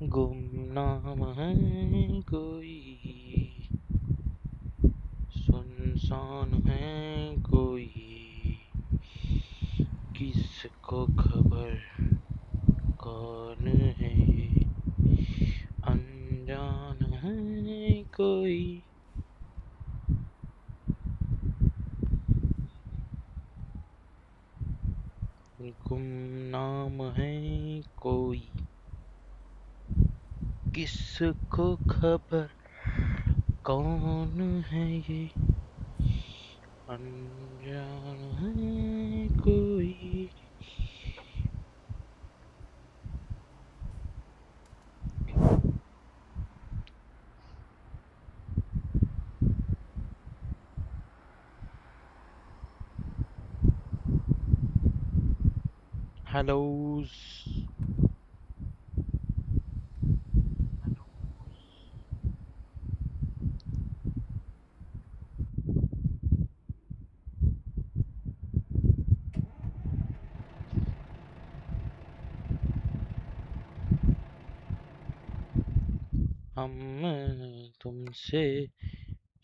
गुमनाम है कोई, सुनसान है कोई, किसको खबर कौन है, अनजान है कोई। गुमनाम है कोई, किसको खबर कौन है ये, अनजान है कोई। हेलो, हम तुमसे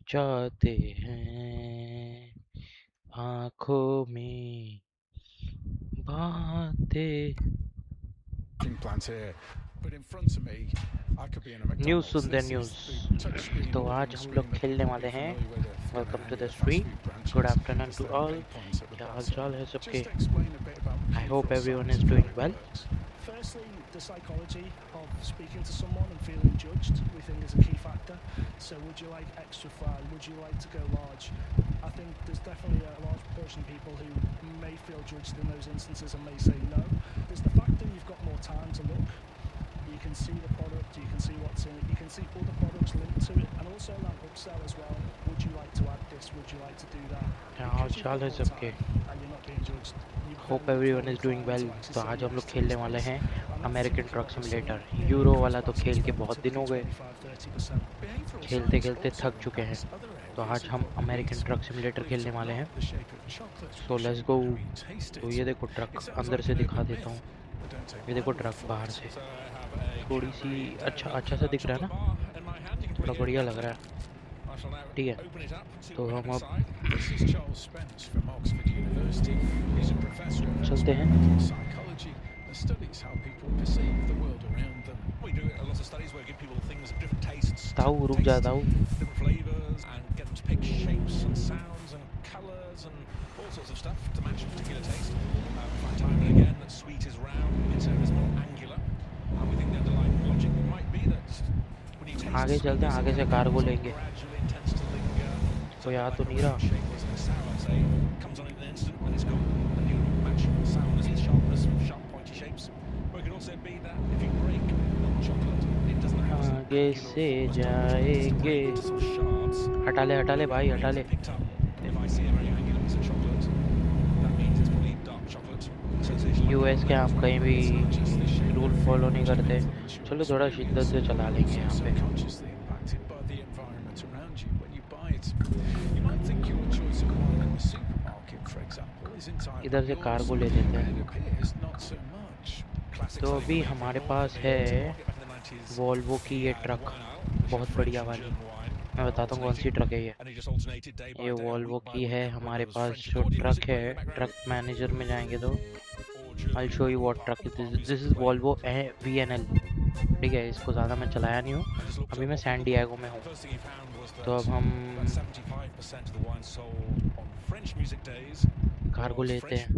चाहते हैं आँखों में बातें। न्यूज़ सुनते हैं न्यूज़। तो आज हम लोग खेलने वाले हैं welcome to the stream. Good afternoon to all. क्या हाल चाल है सबके? I hope everyone is doing well. Firstly, the psychology of speaking to someone and feeling judged, we think is a key factor. So would you like extra fry? Would you like to go large? I think there's definitely a large proportion of people who may feel judged in those instances and may say no. There's the fact that you've got more time to look. You can see the product, you can see what's in it, you can see other products linked to it, and also that upsell as well. Would you like to add this? Would you like to do that? क्या हाल चाल है सबके? And you're not being judged. Hope everyone is doing well. तो आज हम लोग खेलने वाले हैं अमेरिकन ट्रक सिमुलेटर। यूरो वाला तो खेल के बहुत दिन हो गए, खेलते खेलते थक चुके हैं। तो आज हम अमेरिकन ट्रक सिमुलेटर खेलने वाले हैं। So let's go. तो ये देखो ट्रक, अंदर से दिखा देता हूँ। ये देखो ट्रक बाहर से थोड़ी सी अच्छा सा दिख रहा है ना, थोड़ा बढ़िया लग रहा है। ठीक है, तो हम अब चलते हैं। ताऊ रुक जा ताऊ। आगे चलते हैं, आगे से कार को लेंगे। कोई आ तो नहीं रहा। आगे से जाएंगे। हटा ले भाई, हटा ले। यूएस के हम कहीं भी रूल फॉलो नहीं करते। चलो थोड़ा शिद्दत से चला लेंगे यहाँ पे। इधर से कार को ले लेते हैं। तो अभी हमारे पास है वोल्वो की ये ट्रक, बहुत बढ़िया वाली। मैं बताता हूँ कौन सी ट्रक है ये वोल्वो की है हमारे पास जो ट्रक है। ट्रक मैनेजर में जाएंगे तो I'll show you what truck it is. This is Volvo VNL। ठीक है, इसको ज़्यादा मैं चलाया नहीं हूँ, अभी मैं सैन डिएगो में हूँ। तो अब हम कार को लेते हैं।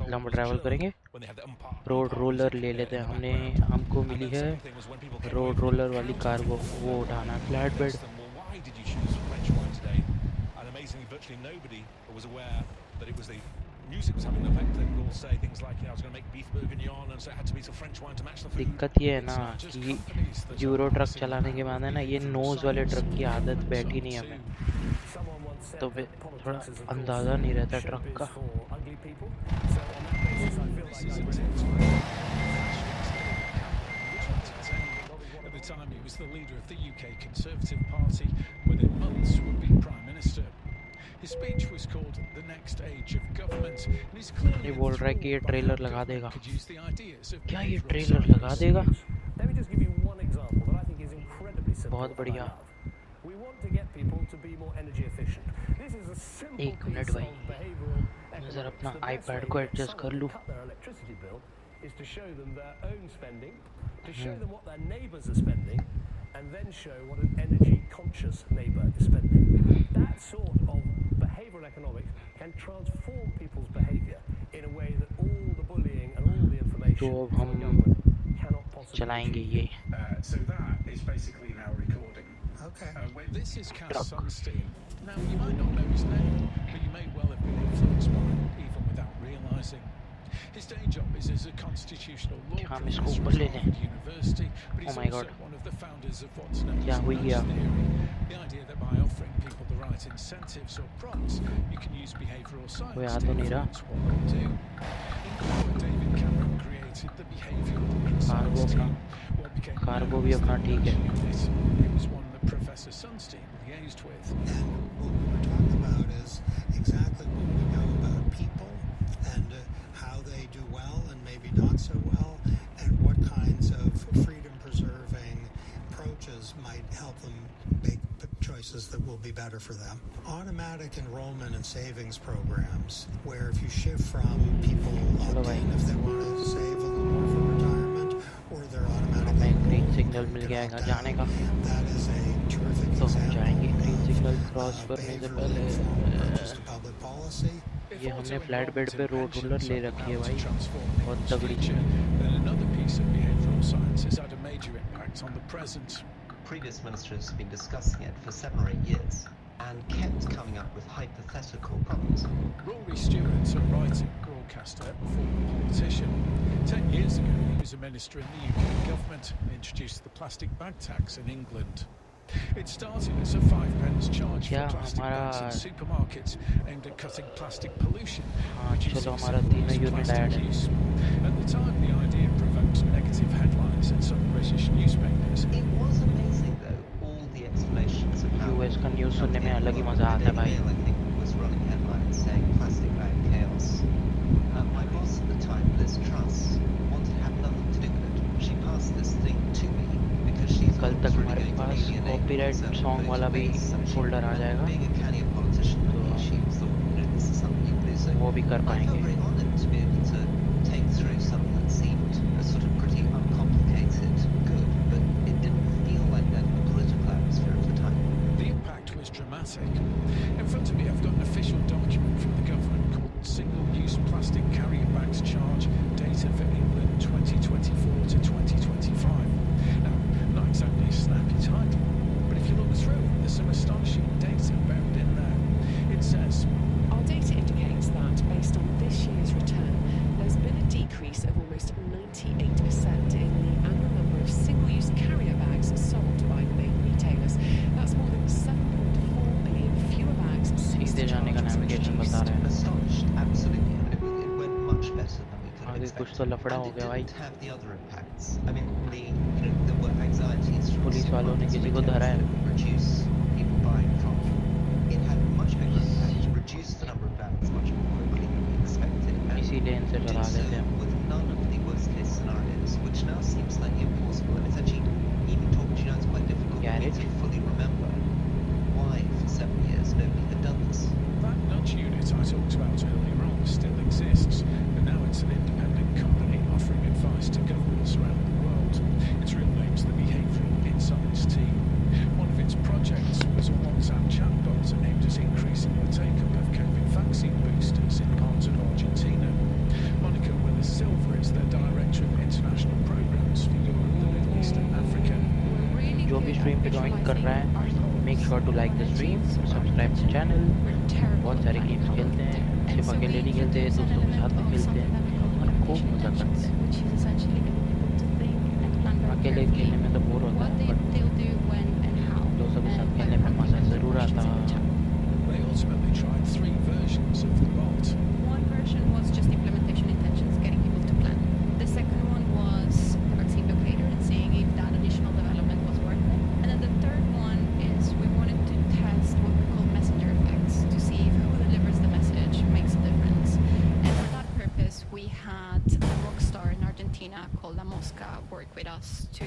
लंबा ट्रैवल करेंगे। रोड रोलर ले लेते हैं। हमको मिली है रोड रोलर वाली कार, वो उठाना फ्लैट बेड। दिक्कत ये है ना कि यूरो ट्रक चलाने के बाद है ना, ये नोज़ वाले ट्रक की आदत बैठी नहीं हमें, तो फिर थोड़ा अंदाज़ा नहीं रहता ट्रक का। Time he was the leader of the UK Conservative Party, within months would be Prime Minister. His speech was called The Next Age of Government, and he's clearly ये बोल रहा है कि ये enthralled by how ट्रेलर लगा government देगा। could use the ideas of क्या ये behavioral ट्रेलर लगा science. देगा? Let me just give you one example that I think is incredibly simple बहुत and I बढ़िया। love. We want to get people to be more energy efficient. This is a simple एक minute piece भाई, of behavioral मैं जरा economics. अपना The best iPad way को to get adjust कर someone लूँ। to cut their electricity bill is to show them their own spending, to show them what their neighbours are spending, and then show what an energy conscious neighbour is spending. That sort of behavioral economics can transform people's behaviour in a way that all the bullying and all the information तो अब from a हम government cannot possibly चलाएंगे achieve. ये So that is basically now recording. Okay. This is Cass Truck. Sunstein. Now, you might not know his name, but you may well have been influenced by him, even without realising. His day job is as a constitutional law क्या हम professor इसको at ऊपर ले लें? Harvard University, but he's Oh my also God. one of the founders of what's known क्या as हुई nudge गया? theory, the idea that by offering people the right incentives or prompts, you can use behavioural कोई science uh to तो नहीं रहा? influence what they do. In David Cameron created the behavioural cargo science अपना team, what became cargo known भी as अपना the ठीक है। nudge unit. It was one that Professor Sunstein liaised with. And what we were talking about is exactly what we know about people and how they do well and maybe not so well, and what kinds of freedom-preserving approaches might help them make choices that will be better for them. Automatic enrollment and savings programs, where if you shift from people opt in if they want to save a little more for retirement, or they're automatically हमें green enrolled, signal you mill can जाएगा opt जाने का। out. That is a terrific तो हम example जाएंगे green signal of cross करने से behaviorally पहले। informed approaches to public policy. ये हमने फ्लैट बेड पे रोड रूलर ले रखी है भाई, बहुत तगड़ी। Then another piece of behavioural science has had a major impact on the present. Previous ministers have been discussing it for 7 or 8 years and kept coming up with hypothetical problems. Rory Stewart, a writer, broadcaster, former politician. 10 years ago, he was a minister in the UK government and introduced the plastic bag tax in England. It started as a 5 pence charge for क्या plastic bags in हमारा- supermarkets aimed at cutting plastic pollution, हाँ, reducing चलो हमारा single-use तीनों unit plastic add है। use. At the time, the idea provoked negative headlines in some British newspapers. It was amazing, though, all the explanations of how US का news सुनने में Okay, अलग ही well, मजा the आता है Daily भाई। Mail, I think, was running headlines saying plastic bag chaos. My boss at the time, Liz Truss, wanted to have nothing to do with it. She passed this thing to me because she कल thought it तक was really हमारे going to पास alienate copyright certain song वाला भी voter base. So she- folder आ जाएगा, Being a canny politician, तो she thought, this is something you can do. So वो भी कर I felt पाएंगे। very honoured to be able to take through something that seemed a sort of pretty uncomplicated good, but it didn't feel like that in the political atmosphere of the time. The impact was dramatic. In front of me, I've got an official document from the government called Single-Use Plastic Carrier Bags Charge, Data for England 2024 to 2025. Now, not exactly a snappy title, but if you look through it, there's some astonishing data buried in there. It says, Our data indicates that, based on this year's return, there's been a decrease of almost 98% in the annual number of single-use carrier bags sold by the main retailers. That's more than 7.4 million fewer bags since सीधे the जाने का charge was navigation introduced. बता रहा है। Astonished, absolutely. It went much better than we could have आगे कुछ expected. तो लफड़ा हो And it गया भाई। didn't have the other impacts. I mean, there were anxieties from police वालों ने supermarkets, किसी को retailers धरा है। that would reduce people buying from. It had much bigger impact, reduced the number of bags much more quickly than we expected, and इसी लेन से did डरा so देते हैं। with none of the worst case scenarios, which now seems slightly implausible. And it's actually, even talking to you now, it's quite difficult for me Garage. to fully remember why for 7 years nobody had done this. that nudge unit I talked about earlier on still exists, but now it's an independent company offering advice to governments around the world. Its real name's the Behavioural Insights Team. One of its projects was a WhatsApp chatbot aimed at increasing the take-up of COVID vaccine boosters in parts of Argentina. Monica Willis Silver is their Director of International Programs for Europe, the Middle East and Africa. जो भी stream पे join कर रहा है, make sure to like the stream, subscribe the channel. बहुत सारे games खेलते हैं, सिर्फ अकेले नहीं खेलते, दोस्तों के साथ भी खेलते हैं और खूब मजा करते हैं। अकेले खेलने में तो बोर होता है, बट दोस्तों के साथ खेलने में मजा ज़रूर आता है। They ultimately tried 3 versions of the bot. One version was just implementation intentions, getting people to plan. The second one was the vaccine locator and seeing if that initial development was worth it. And then the third one is we wanted to test what we call messenger effects to see if Argentina called La Mosca work with us to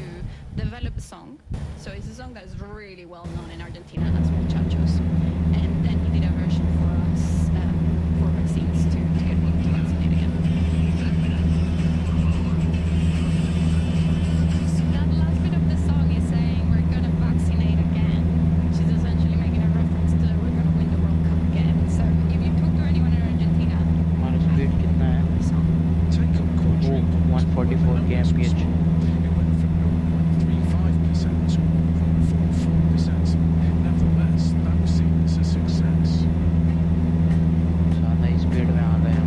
develop a song. So it's a song that is really well known in Argentina as Muchachos. And then he did a version for us for vaccines to get people to vaccinate again. So that last bit of the song is saying we're gonna vaccinate again, which is essentially making a reference to we're gonna win the World Cup again. So if you talk to anyone in Argentina, हमारा speed कितना है? Take up वो quadruple. 144 kmph. It went from 0.35% to 1.44%. Nevertheless, that was seen as a success. ज़्यादा ही speed में आ गए हम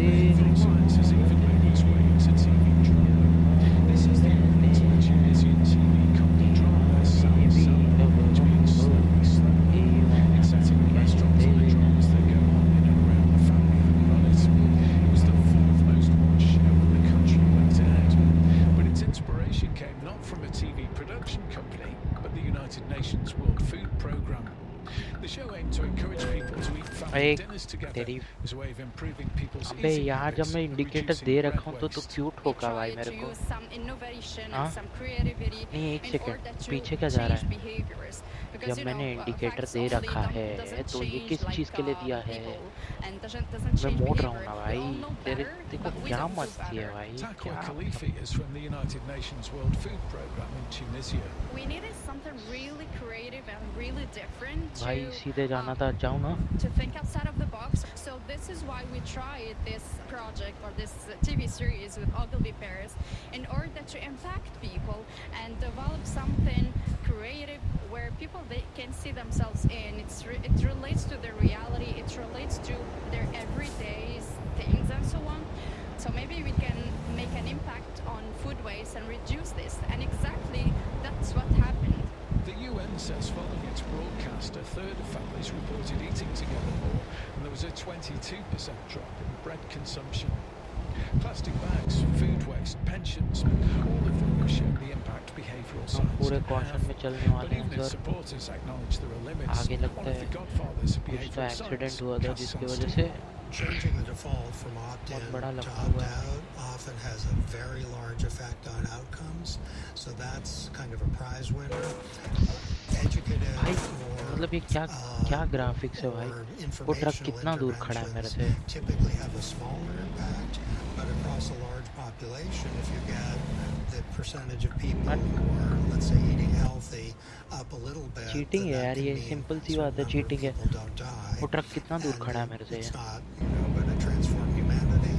Behavioral science has even made its way into TV drama. This is the original Tunisian TV comedy drama SATA, which means slowly. It's set in restaurants and the dramas that go on in and around the family who run it. It was the fourth most watched show in the country when it aired. But its inspiration came not from a TV production company, but the United Nations World Food Programme. The show aimed to encourage people to eat family dinners together as a way of improving people's अबे eating यार जब habits मैं and indicator reducing they bread रखा हूँ तो waste. क्यों ठोका भाई मेरे को? हाँ? नहीं एक सेकेंड पीछे क्या जा रहा है? जब मैंने इंडिकेटर दे रखा है तो ये किस चीज़ के लिए दिया है? मैं मोड़ रहा हूँ ना भाई, देखो क्या मस्ती है भाई, Takwa क्या Khalifi is from the United Nations World Food Programme in Tunisia. We needed something really creative and really different भाई to सीधे जाना था, जाऊँ ना? to think outside of the box. So this is why we tried this project or this TV series with Ogilvy Paris in order to impact people and develop something creative where people they can see themselves in. It relates to their reality. It relates to their everyday things and so on. So maybe we can make an impact on food waste and reduce this. And exactly that's what happened. The UN says following its broadcast, a third of families reported eating together more, and there was a 22% drop in bread consumption. Plastic bags, food waste, pensions, all of them show the impact behavioural हम science पूरे can caution में have. चलने But वाले even हैं its sir. supporters acknowledge there are limits. आगे लगता One of है the godfathers of कुछ तो behavioural एक्सीडेंट science हुआ था casts जिसकी on वजह steam. से Changing the default from opt-in बहुत बड़ा to लफड़ा हुआ है. opt-out often has a very large effect on outcomes. So that's kind of a prize winner. Educative भाई or मतलब ये क्या ग्राफिक्स है भाई? or वो ट्रक informational कितना दूर खड़ा है मेरे से? interventions typically have a smaller impact, but across a large population, if you get the percentage of people who are, let's say, eating healthy up a little bit, cheating then है that यार, can ये mean simple C a बात है, certain number of cheating है. people don't die. वो truck कितना दूर And खड़ा है मेरे से? it's not, going to transform humanity,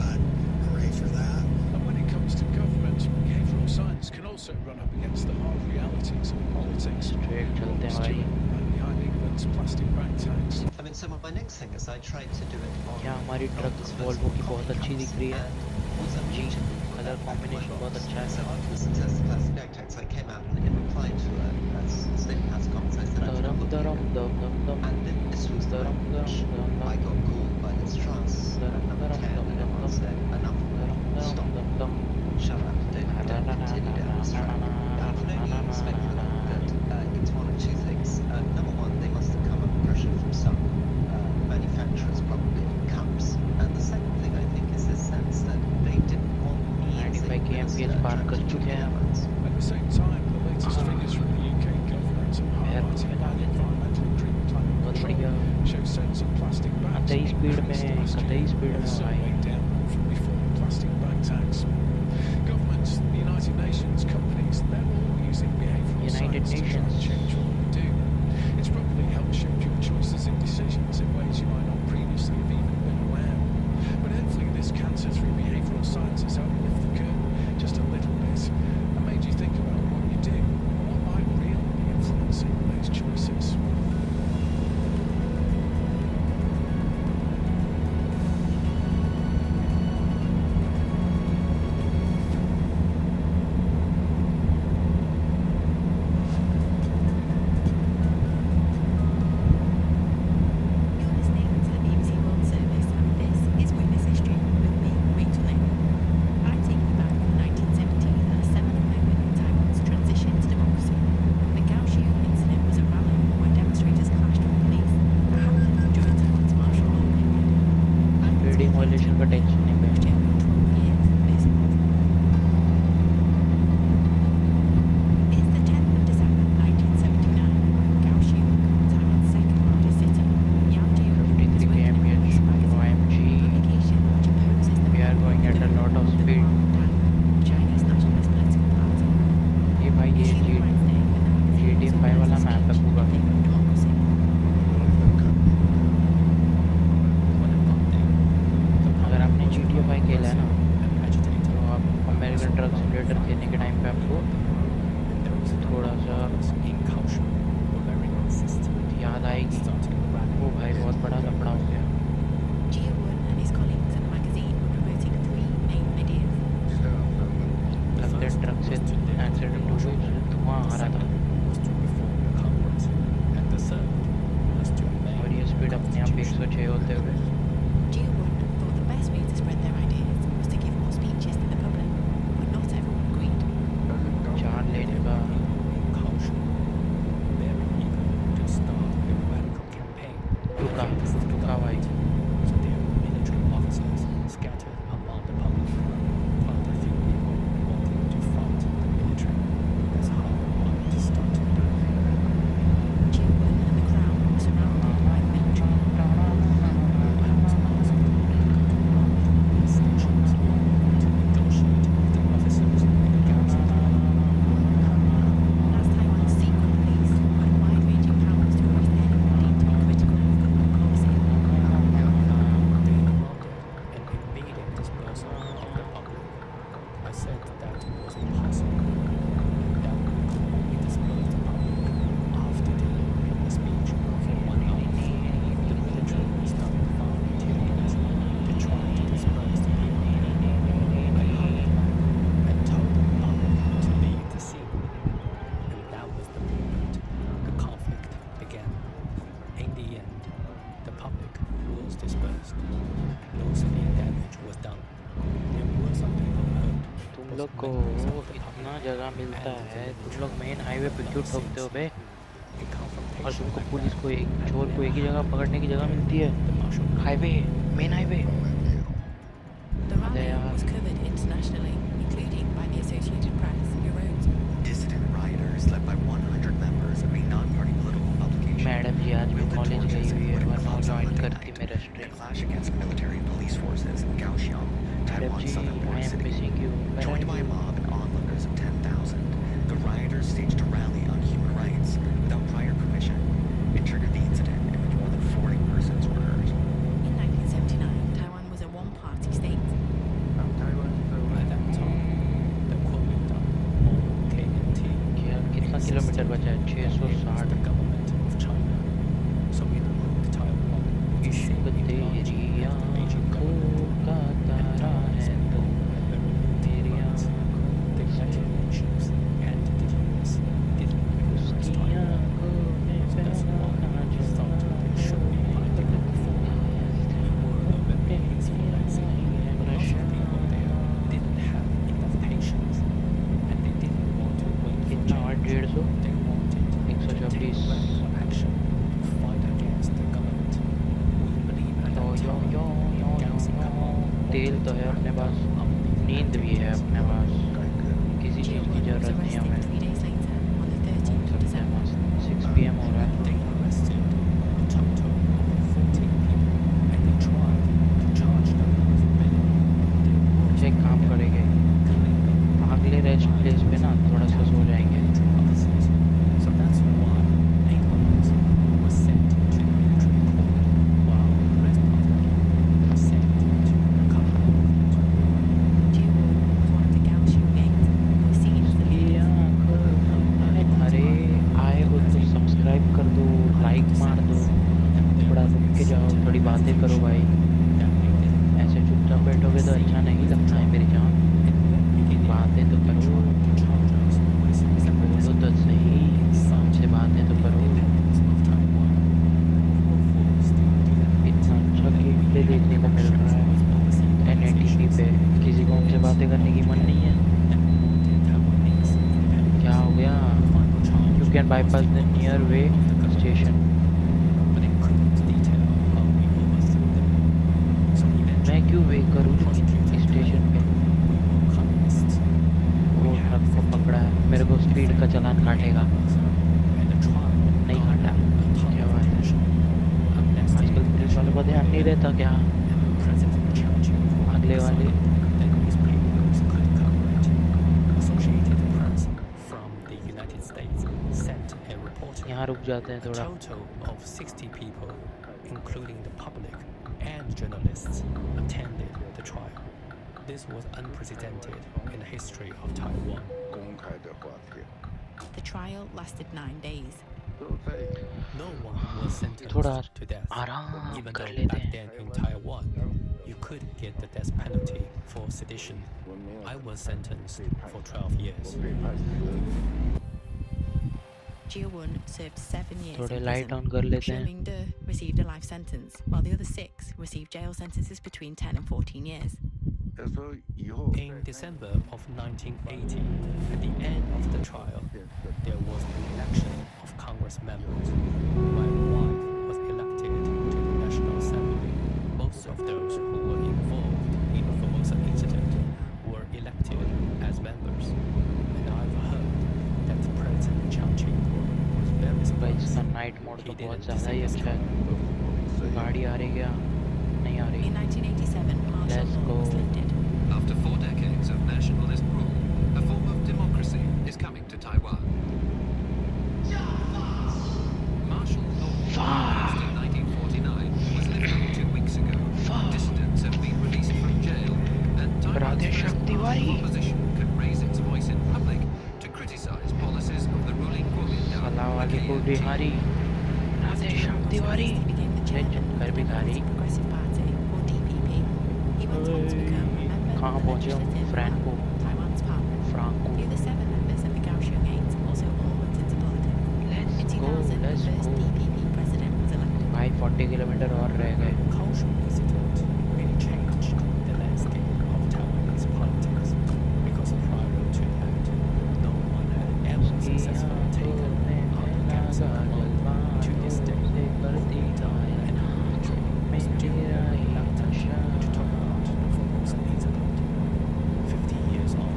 but hooray for that. And when it comes to government, behavioural science can also run up against the hard realities of politics. Straight चलते हैं भाई. Behind England's plastic bag tax. I mean, so my next thing is I tried to do it on क्या हमारी truck this Volvo की first बहुत अच्छी दिख रही है. and also जी, reachable colour back combination my बहुत box. अच्छा So है. after the success of plastic bag tax, I came out and in reply to a statement house comments, I said I was दरम not दरम looking दम दम dum. and this was the Dum, moment which dum, dum, I dum. got called by Liz Truss at Dum, number dum, 10 dum, and dum, everyone dum. said enough already, stop, दम दम. shut up, don't continue down this track. I can only speculate that it's one of two things. Number one, they must have come under pressure from some manufacturers, probably cups. And the second thing I think is this sense that they didn't want me as a 95 kmph पार कर चुके हैं हम. At the same time, the latest figures from the UK government highlighting by the Environmental and Green Planning बहुत Control बढ़िया. show sales of plastic bags कतई speed में है, increased last कतई year, स्पीड में also भाई. way down from before the plastic bag tax. Governments, the United Nations, companies, they're all using behavioural United science to try and Nations. change what we do. It's probably helped shape your choices and decisions in ways you might not previously have even been aware. But hopefully this cancer through behavioural science has helped lift the curtain just a little bit and made you think about what you do and what might really be influencing those choices. Violation का tension नहीं पे। It's the 10th of December 1979. Kaohsiung, Taiwan's second largest city. Yaojiu is 53 working on kmph this magazine, OMG. a publication which opposes the We are going at a lot of speed. Chinese Nationalist Political Party. ये भाई ये Human Rights Day, and the magazine GTA 5 वाला map है पूरा। democracy. अगर आपने GTA 5 खेला है ना तो आप अमेरिकन ट्रक सिमुलेटर खेलने के टाइम पे आपको थोड़ा सा याद आएगी। वो भाई बहुत बड़ा लफड़ा हो गया। Jiwon and his colleagues at the magazine were promoting three main ideas. लगते ट्रक से एक्सीडेंट हो गई, धुआं आ रहा था और ये स्पीड अपने आप 106 होते हुए। Jiwon thought the best way to spread their ideas was to give more speeches to the public, but not everyone agreed. चार लेने का रुका भाई। Jiwon and the crowd were surrounded by the military. As Taiwan's secret police had wide-ranging powers to arrest anyone deemed to be critical of government policy. Invading dispersal of the public. I said that was impossible. That we could only disperse the public after delivering the speech for 1 hour. The military started firing tear gas to try to disperse the people. I hugged them and told the public to leave the scene. And that was the moment the conflict began. In the end, the public was dispersed. No severe damage was done. There were some people hurt. तुम लोग को इतना जगह मिलता है, तुम लोग main highway पे क्यों ठोकते हो बे? और तुमको पुलिस को एक चोर को एक ही जगह पकड़ने की जगह मिलती है, highway, main highway. The rally was covered internationally, including by the Associated Press, who wrote, Dissident rioters led by 100 members of a non-party political publication madam ji आज भी कॉलेज गई हुई है, वरना ज्वाइन करती मेरा and stream. clash against military and police forces in Kaohsiung, madam Taiwan's जी southern I border am city. missing you। Joined by a mob and onlookers of 10,000, the rioters staged a rally on human rights without prior permission and triggered the incident in which more than 40 persons were hurt. in 1979, Taiwan was a one-party state. At that time, the Kuomintang or KMT क्या कितना kilometre बचा है? 660। the government of China. So we removed Taiwan. इश्क तेरी आँखों का तारा है तो मेरी The United Nations and the US didn't recognize उसकी Taiwan. आँखों में So that's why we thought we should be fighting it before. We were a very peaceful exile. Lots of people there didn't have enough patience and they didn't want to wait for कितना और change. 150 They wanted to take 124 radical action to fight against the government. We believe at yo that yo time yo yo Galaxy yo Couple तेल तो है अपने पास, नींद भी है अपने पास, किसी चीज़ की Jiwon was ज़रूरत नहीं arrested हमें। 3 days later, on the 13th of December. 6 PM हो रहा है। They arrested a total of 14 people and they tried to charge them with rebellion. They were check काम करेंगे, अगले रेस्ट प्लेस पे ना थोड़ा सा सो जाएंगे। officers. So that's why 8 of us were sent to military court while the rest of them were sent to cover. Jiwon was one of the Kaohsiung gangs who was seen as the leader. अरे आए हो तो subscribe कर दो, like मार दो, थोड़ा रुक के जाओ, थोड़ी बातें करो भाई। ऐसे चुपचाप बैठोगे तो अच्छा नहीं लगता है मेरी जान, बातें तो करो, बोलो तो सही, हमसे बातें तो करो। इतना अच्छा गेम प्ले देखने को मिल रहा है 1080p पे, किसी को हमसे बातें करने की मन नहीं है? क्या हो गया? You can bypass the near way station. मैं क्यों का चालान काटेगा। नहीं काटा। क्या बात है, आजकल पुलिस वालों का ध्यान नहीं रहता क्या? अगले वाले यहाँ रुक जाते हैं थोड़ा। total of 60 people, including the public and journalists, attended the trial. This was unprecedented in the history of Taiwan. The trial lasted 9 days. No one was sentenced थोड़ा to death, आराम even कर though लेते back हैं। then in Taiwan, you could get the death penalty for sedition. I was sentenced for 12 years. Jiawon served 7 years थोड़े in light prison. On कर लेते Xu हैं। Mingde received a life sentence, while the other 6 received jail sentences between 10 and 14 years. In December of 1980, at the end of the trial, there was an election of Congress members. My wife was elected to the National Assembly. Most of those who were involved in the Formosa incident were elected as members. And I've heard that President Chiang Ching-kuo was very भाई इसका surprised. Night mode तो He बहुत didn't ज़्यादा ही अच्छा है। गाड़ी आ रही क्या? नहीं आ रही। In 1987, martial Let's law go. was lifted. After 4 decades of nationalist rule, a form of democracy is coming to Taiwan. Martial law, passed in 1949, was lifted 2 weeks ago. Dissidents have been released from jail, and Taiwan's first armed opposition can raise its voice in public to criticize policies of the ruling Kuomintang. कला वाली को Bihari Radhe Shyam Tiwari He became the chairman of कर the भी खारी। Democratic Progressive Party, or DPP. He went on to become a member कहाँ of the पहुँचे हम? legislative Franco Taiwan's parliament. Franco. The other 7 members of the Kaohsiung 8 also all went into politics. In 2000, the first DPP president was elected. भाई 40 kilometre और रह गए। Kaohsiung incident really changed the landscape of Taiwanese politics, because prior to that, no one had ever successfully taken on the council alone. To this day, Kuomintang and hatred still elected to talk about the Formosa incident. 50 years on,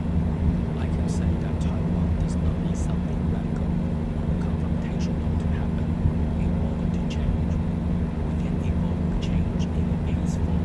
I can say that Taiwan does not need something radical or confrontational to happen in order to change. We can evoke change in a peaceful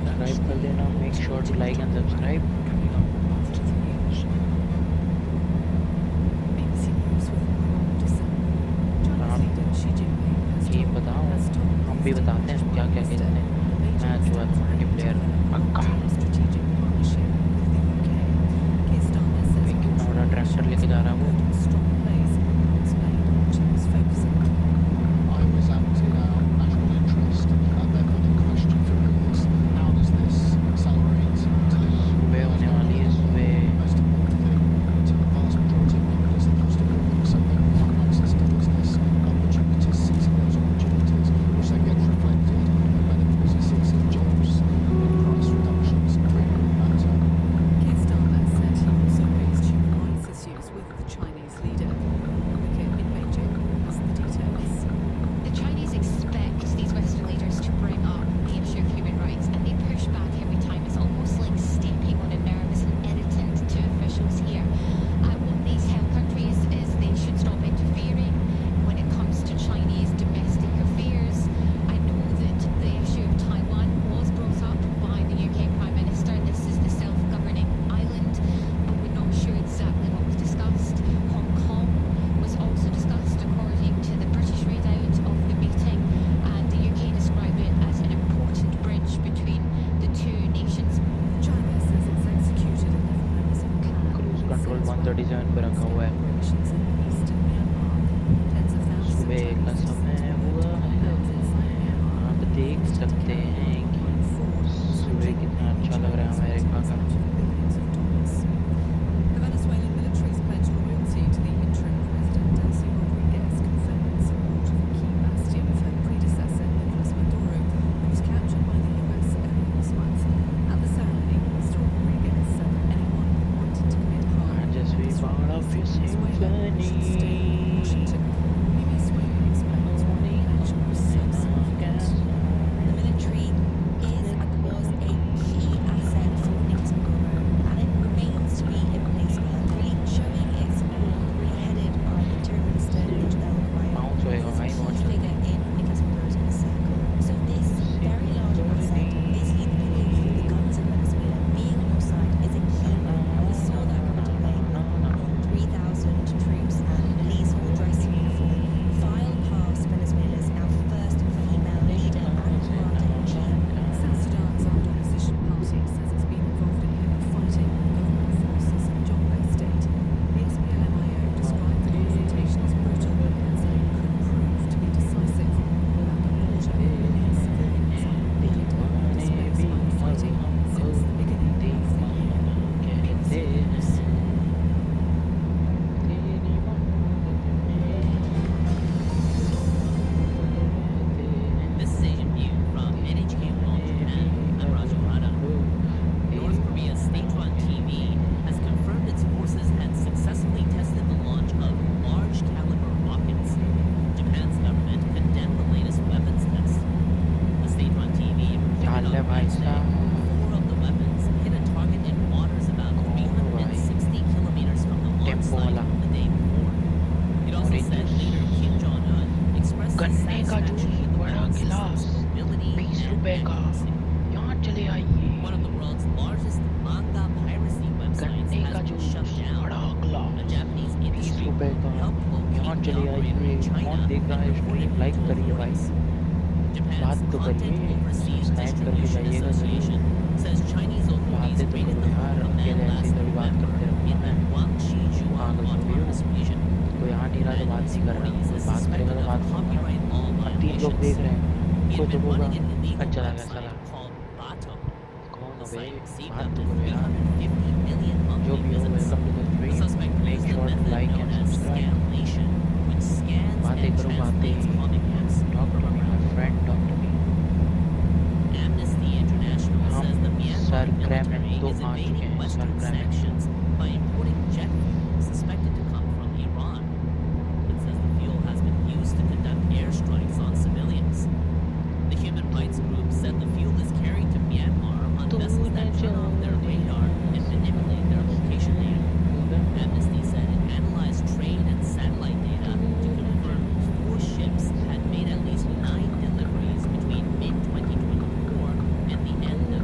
subscribe कर देना, make sure to like and subscribe. ये बताओ, हम भी बताते हैं क्या क्या खेलते हैं। मैच हुआ मल्टीप्लेयर पक्का। एक कितना बड़ा ट्रैक्टर लेके जा रहा है वो। I was acting out national interest, and they're putting question for years. How does this accelerate delivery? सुबह होने वाली है, सुबह। Most important thing to the vast majority of people is the cost of living, so they will have access to business opportunities, seizing those opportunities, which then gets reflected in benefits it sees in jobs, in price reductions, really matter. Keir Starmer said he also raised human rights issues with the Chinese leader. Wicket in Beijing has the details. The Chinese expect these Western leaders to bring up the issue of human rights, and they push back every time. It's almost like stepping on a nerve. It's an irritant to officials here. What they tell countries is they should stop interfering when it comes to Chinese domestic affairs. I know that the issue of Taiwan was brought up by the UK Prime Minister. This is the self-governing island, but we're not sure exactly what was discussed. Hong Kong was also discussed according to the British readout of the meeting, and the UK described it as an important bridge between the two nations. China says it's executed 11 members of a clan. Cruise control 137 पे रखा हुआ है। Operations in eastern Myanmar. Tens of thousands of सुबह का Chinese समय हुआ है, आप देख सकते हैं कि सुबह कितना अच्छा लग रहा है अमेरिका का। The Venezuelan military's pledged loyalty to the interim president, Delcy Rodriguez, confirming support of a key bastion of her predecessor, Nicolas Maduro, who was captured by the US earlier this month. At the ceremony, Mr. Rodriguez said that anyone who wanted to commit harm I just feel part of your symphony. Washington. Maybe Sweden explains why the election was so significant. The military is and was a key asset for Nicolas Maduro, and it remains to be in place now, really showing its role, really headed by Interior Minister Miguel Bounce होएगा Rayo, भाई who's a बहुत key जल्दी। figure in Nicolas Maduro's inner circle. So this very large asset, basically pulling the guns in Venezuela, being on your side is a key move. We saw that come into play with more than 3,000 troops and police all dressed in uniform file past Venezuela's now first female leader and commander-in-chief. South Sudan's armed opposition party says it's been involved in heavy fighting with government forces in Jonglei State. The SPLMIO described the confrontation as brutal and said it could prove to be decisive. Without a border, millions of civilians are repeatedly displaced by the fighting since the beginning of the year. This is Asian View from NHK World Japan. I'm Raju Hara. North Korea's state-run TV has confirmed its forces had successfully tested the launch of large-caliber rockets. Japan's government condemned the latest weapons test. The state-run TV reported on Wednesday 4 of the weapons hit a target in waters about 360 kilometers from the launch site the day before. It also said leader Kim Jong-un expressed गन्ने का satisfaction juice with the बड़ा weapons गिलास system's stability 20 and रुपए का, accuracy. यहाँ चले आइए। One of the world's largest manga piracy websites गन्ने का has been juice shut down. बड़ा A गिलास Japanese 20 industry रुपए group का, helped यहाँ locate the चले operator आइए। in China कौन देख रहा है and report stream, it like to करिए भाई, authorities. बात Japan's तो Content करिए, Overseas सब्सक्राइब करके Distribution जाइएगा Association जरूर। says Chinese authorities बातें तो raided करो the यार, home of a man अकेले ऐसे last थोड़ी बात November करते in रहूँगा the मैं। Guangxi पागल हो गई हो, Autonomous Region. कोई आ नहीं रहा तो बात नहीं कर रहा, कोई बात करेगा तो बात करूँगा ना। अब 3 लोग देख रहे हैं, He कोई had तो been होगा। running an illegal अच्छा लगा website साला, called Bato. कौन The हो बे, site received बात up तो to करो यार। 350 million जो monthly भी हो, visits. Welcome to the The suspect stream, make used a sure to method like known and as subscribe. scamlation, which scans बातें and करो translates बातें, comic books talk to me my friend, talk to me. Amnesty International हम says the Myanmar sir cram military तो is आ चुके evading हैं, sir Western cram. sanctions by importing jet fuel suspected to come from Iran. It says the fuel has been used to conduct airstrikes on civilians. The human rights group said the fuel is carried to Myanmar on vessels that turn off their radar and manipulate their location data. Amnesty said it analyzed trade and satellite data to confirm 4 ships had made at least 9 deliveries between mid-2024 and the end of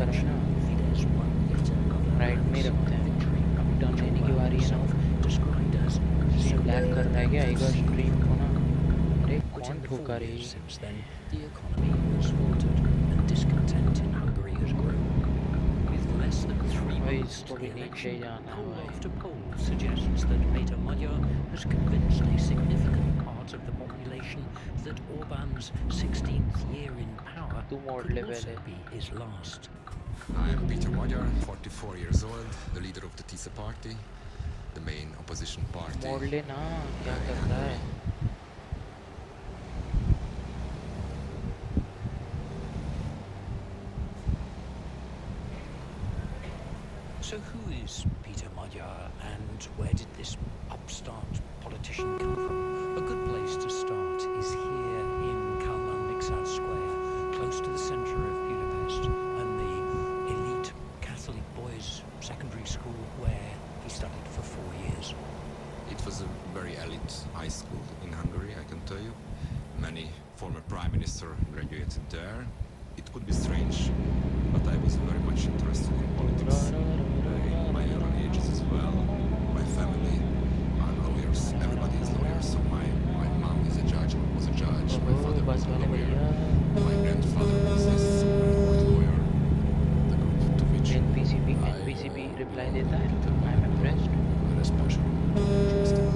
कर रहे हैं ना, Fidesz won yet another right में ही रखते हैं। victory. अभी turn लेने की बारी है ना। Described as स्ट्रीम लैग कर रहा है क्या? एक बार स्ट्रीम को ना, अरे But कौन in the 4 ठोका रही? years since then, the economy has faltered and discontent in Hungary has grown. With less than 3 भाई months इसको to भी the नीचे election, जाना है poll भाई। after poll suggests that Peter Magyar has convinced a significant part of the population that Orban's 16th year in power तू मोड़ could ले also पहले। be his last. I am Peter Magyar, 44 years old, the leader of the TISA party, the main opposition party. मोड़ ले ना, क्या कर रहा है? So who is Peter Magyar and where did this upstart politician come from? A good place to start is here in Karl Square, close to the centre of Budapest and the elite Catholic boys' secondary school where he studied for 4 years. It was a very elite high school in Hungary, I can tell you. Many former prime minister graduated there. It could be strange, but I was very much interested in politics in my early ages as well. My family are lawyers, everybody is lawyers, so my mom is a judge, or was a judge, my father was a lawyer, my grandfather was a court lawyer, the group to which NPCB reply देता है, I am impressed. especially interested.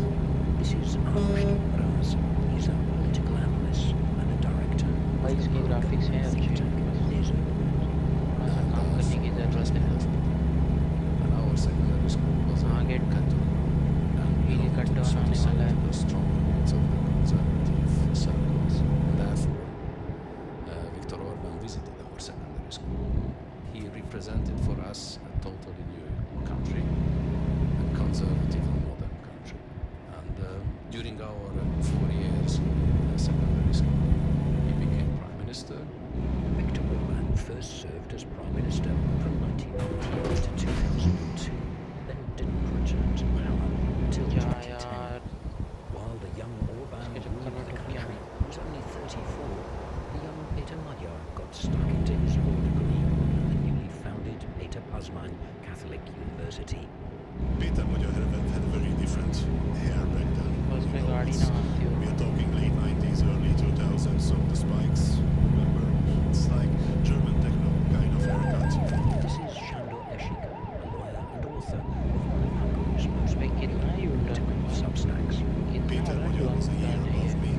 This is Armstrong Raz. He's a political analyst and a director. भाई इसकी graphics हैं अच्छे, थोड़ा सा काम करने की ज़रूरत है। And our secondary school was a आगे cut ये कट डाउन आने वाला है। the strong points of the conservative circles. And therefore, Viktor Orban visited our secondary school. He represented for us a totally new country, a conservative and modern country. And during our 4 years in secondary school, he became prime minister. Viktor Orban first served as prime minister from 1998 to 2002, then didn't return to power until क्या 2010. यार, While the young Orban इसके ruled चक्कर में the ठुक गया country मैं। was only 34, the young Peter Magyar got stuck into his law degree at the newly founded Peter Pazman Catholic University. Peter Magyar had a very different hair back then. बस You में know, गाड़ी it's- ना आती हो। we are talking late 90s, early 2000s, so the spikes, remember? It's like German techno kind of haircut. This is Sándor Esika, a lawyer and author of one of Hungary's most भाई कितना ही उल्टा political substacks. Peter Magyar was a year above me,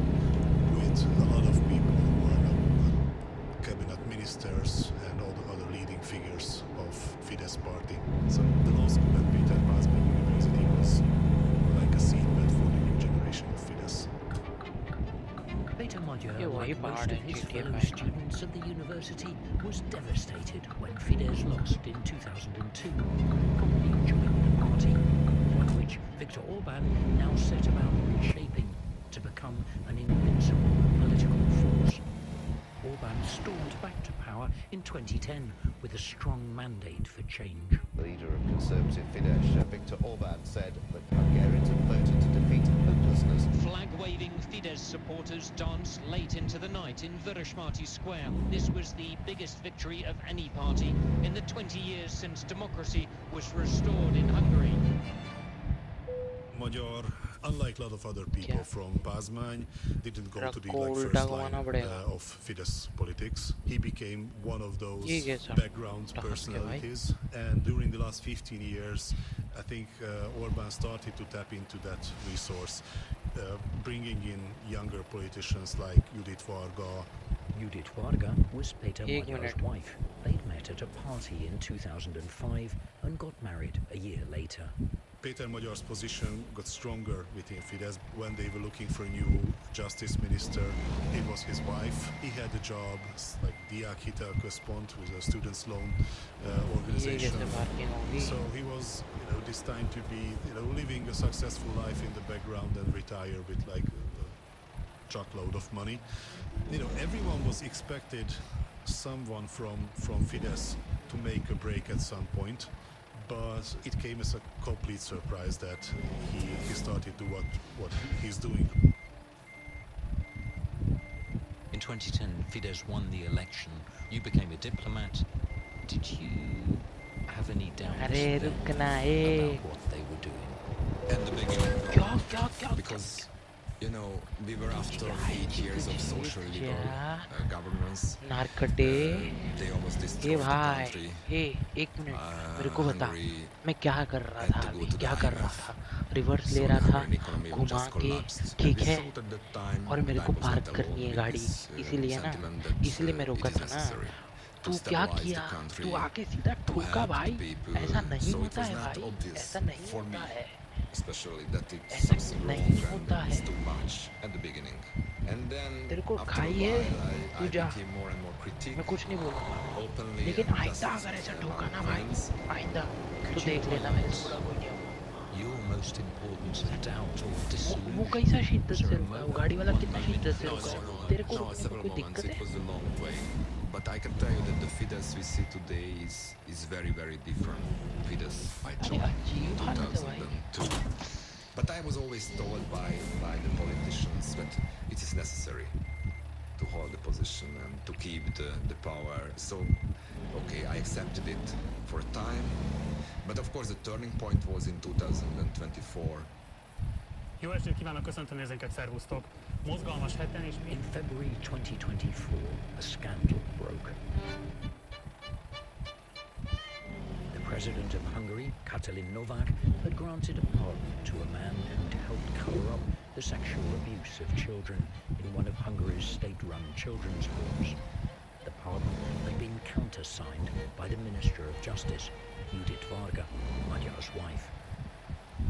with a lot of people who are now cabinet ministers and all the other leading figures of Fidesz party. So the law school at Peter Pazman University was like a seedbed for the new generation of Fidesz. Peter Magyar, ये वही like पहाड़ most है of his GTA fellow 5 का। students at the university, was devastated when Fidesz lost in 2002. Commonly joined the party, one which Viktor Orban now set about reshaping to become an invincible political force. Orban stormed back to power in 2010 with a strong mandate for change. The leader of conservative Fidesz, Viktor Orban, said that Hungarians had voted to defeat hopelessness. Flag-waving Fidesz supporters danced late into the night in Vörösmarty Square. This was the biggest victory of any party in the 20 years since democracy was restored in Hungary. Magyar, unlike a lot of other people from Pazmány, didn't go to the Rakol first Dagwana line बढ़ेगा। of Fidesz politics. He became one of those ये कैसा? background कहाँ से भाई? personalities, and during the last 15 years, I think Orban started to tap into that resource, bringing in younger politicians like Judit Varga. Judit Varga was Peter एक Magyar's minute. wife. They'd met at a party in 2005 and got married a year later. Peter Magyar's position got stronger within Fidesz when they were looking for a new justice minister. It was his wife. He had a job like Diák Hitel Központ, with a students' loan organization. कैसे parking होगी? So he was, destined to be, living a successful life in the background and retire with like a truckload of money. Everyone was expected someone from Fidesz to make a break at some point. But it came as a complete surprise that he started to what he's doing. In 2010, Fidesz won the election. You became a diplomat. Did you have any doubts अरे then रुकना about what they were doing? At the beginning, क्या because you know we were after 8 years of social liberal governance. नारकटे They almost A destroyed the भाई country. एक minute मेरे को बता Hungary मैं क्या कर रहा had था to go अभी to the क्या कर रहा IMF. था रिवर्स ले So रहा the था Hungarian economy घुमा just के collapsed. ठीक And we है thought at the time और मेरे that को I was पार्क not करनी है alone with गाड़ी this इसीलिए ना sentiment that इसलिए मैं रोका it is था ना necessary तू to क्या stabilize किया the country, तू आके सीधा to ठोका help the भाई people. ऐसा नहीं So it होता was है not भाई obvious ऐसा नहीं for होता me, है especially that it's ऐसा something नहीं wrong होता and है it's too much at the beginning. And then तेरे को after a खाई है while, तू I जा became more and more critique मैं कुछ नहीं बोलूंगा openly लेकिन and आइंदा just अगर ऐसा among ठोका ना भाई friends. आइंदा Could तो you देख लेना मेरे से बुरा कोई नहीं होगा Your most important doubt or वो disillusion कैसा शिद्दत was से a रुका है वो moment, गाड़ी वाला one कितना moment शिद्दत से that रुका है survived. तेरे को No, रुकने में several कोई moments. दिक्कत It है was a long way. But I can tell you that the Fidesz we see today is very, very different. Fidesz I अरे joined अजीब in हालत है भाई 2002. But I was always told by the politicians that it is necessary to hold the position and to keep the power. So, okay, I accepted it for a time. But of course the turning point was in 2024. Jó estét kívánok, köszöntöm nézőinket, szervusztok! Mozgalmas heten és In February 2024, a scandal broke. The president of Hungary, Katalin Novak, had granted a pardon to a man who'd helped cover up the sexual abuse of children in one of Hungary's state-run children's homes. The pardon had been countersigned by the Minister of Justice, Judith Varga, Magyar's wife.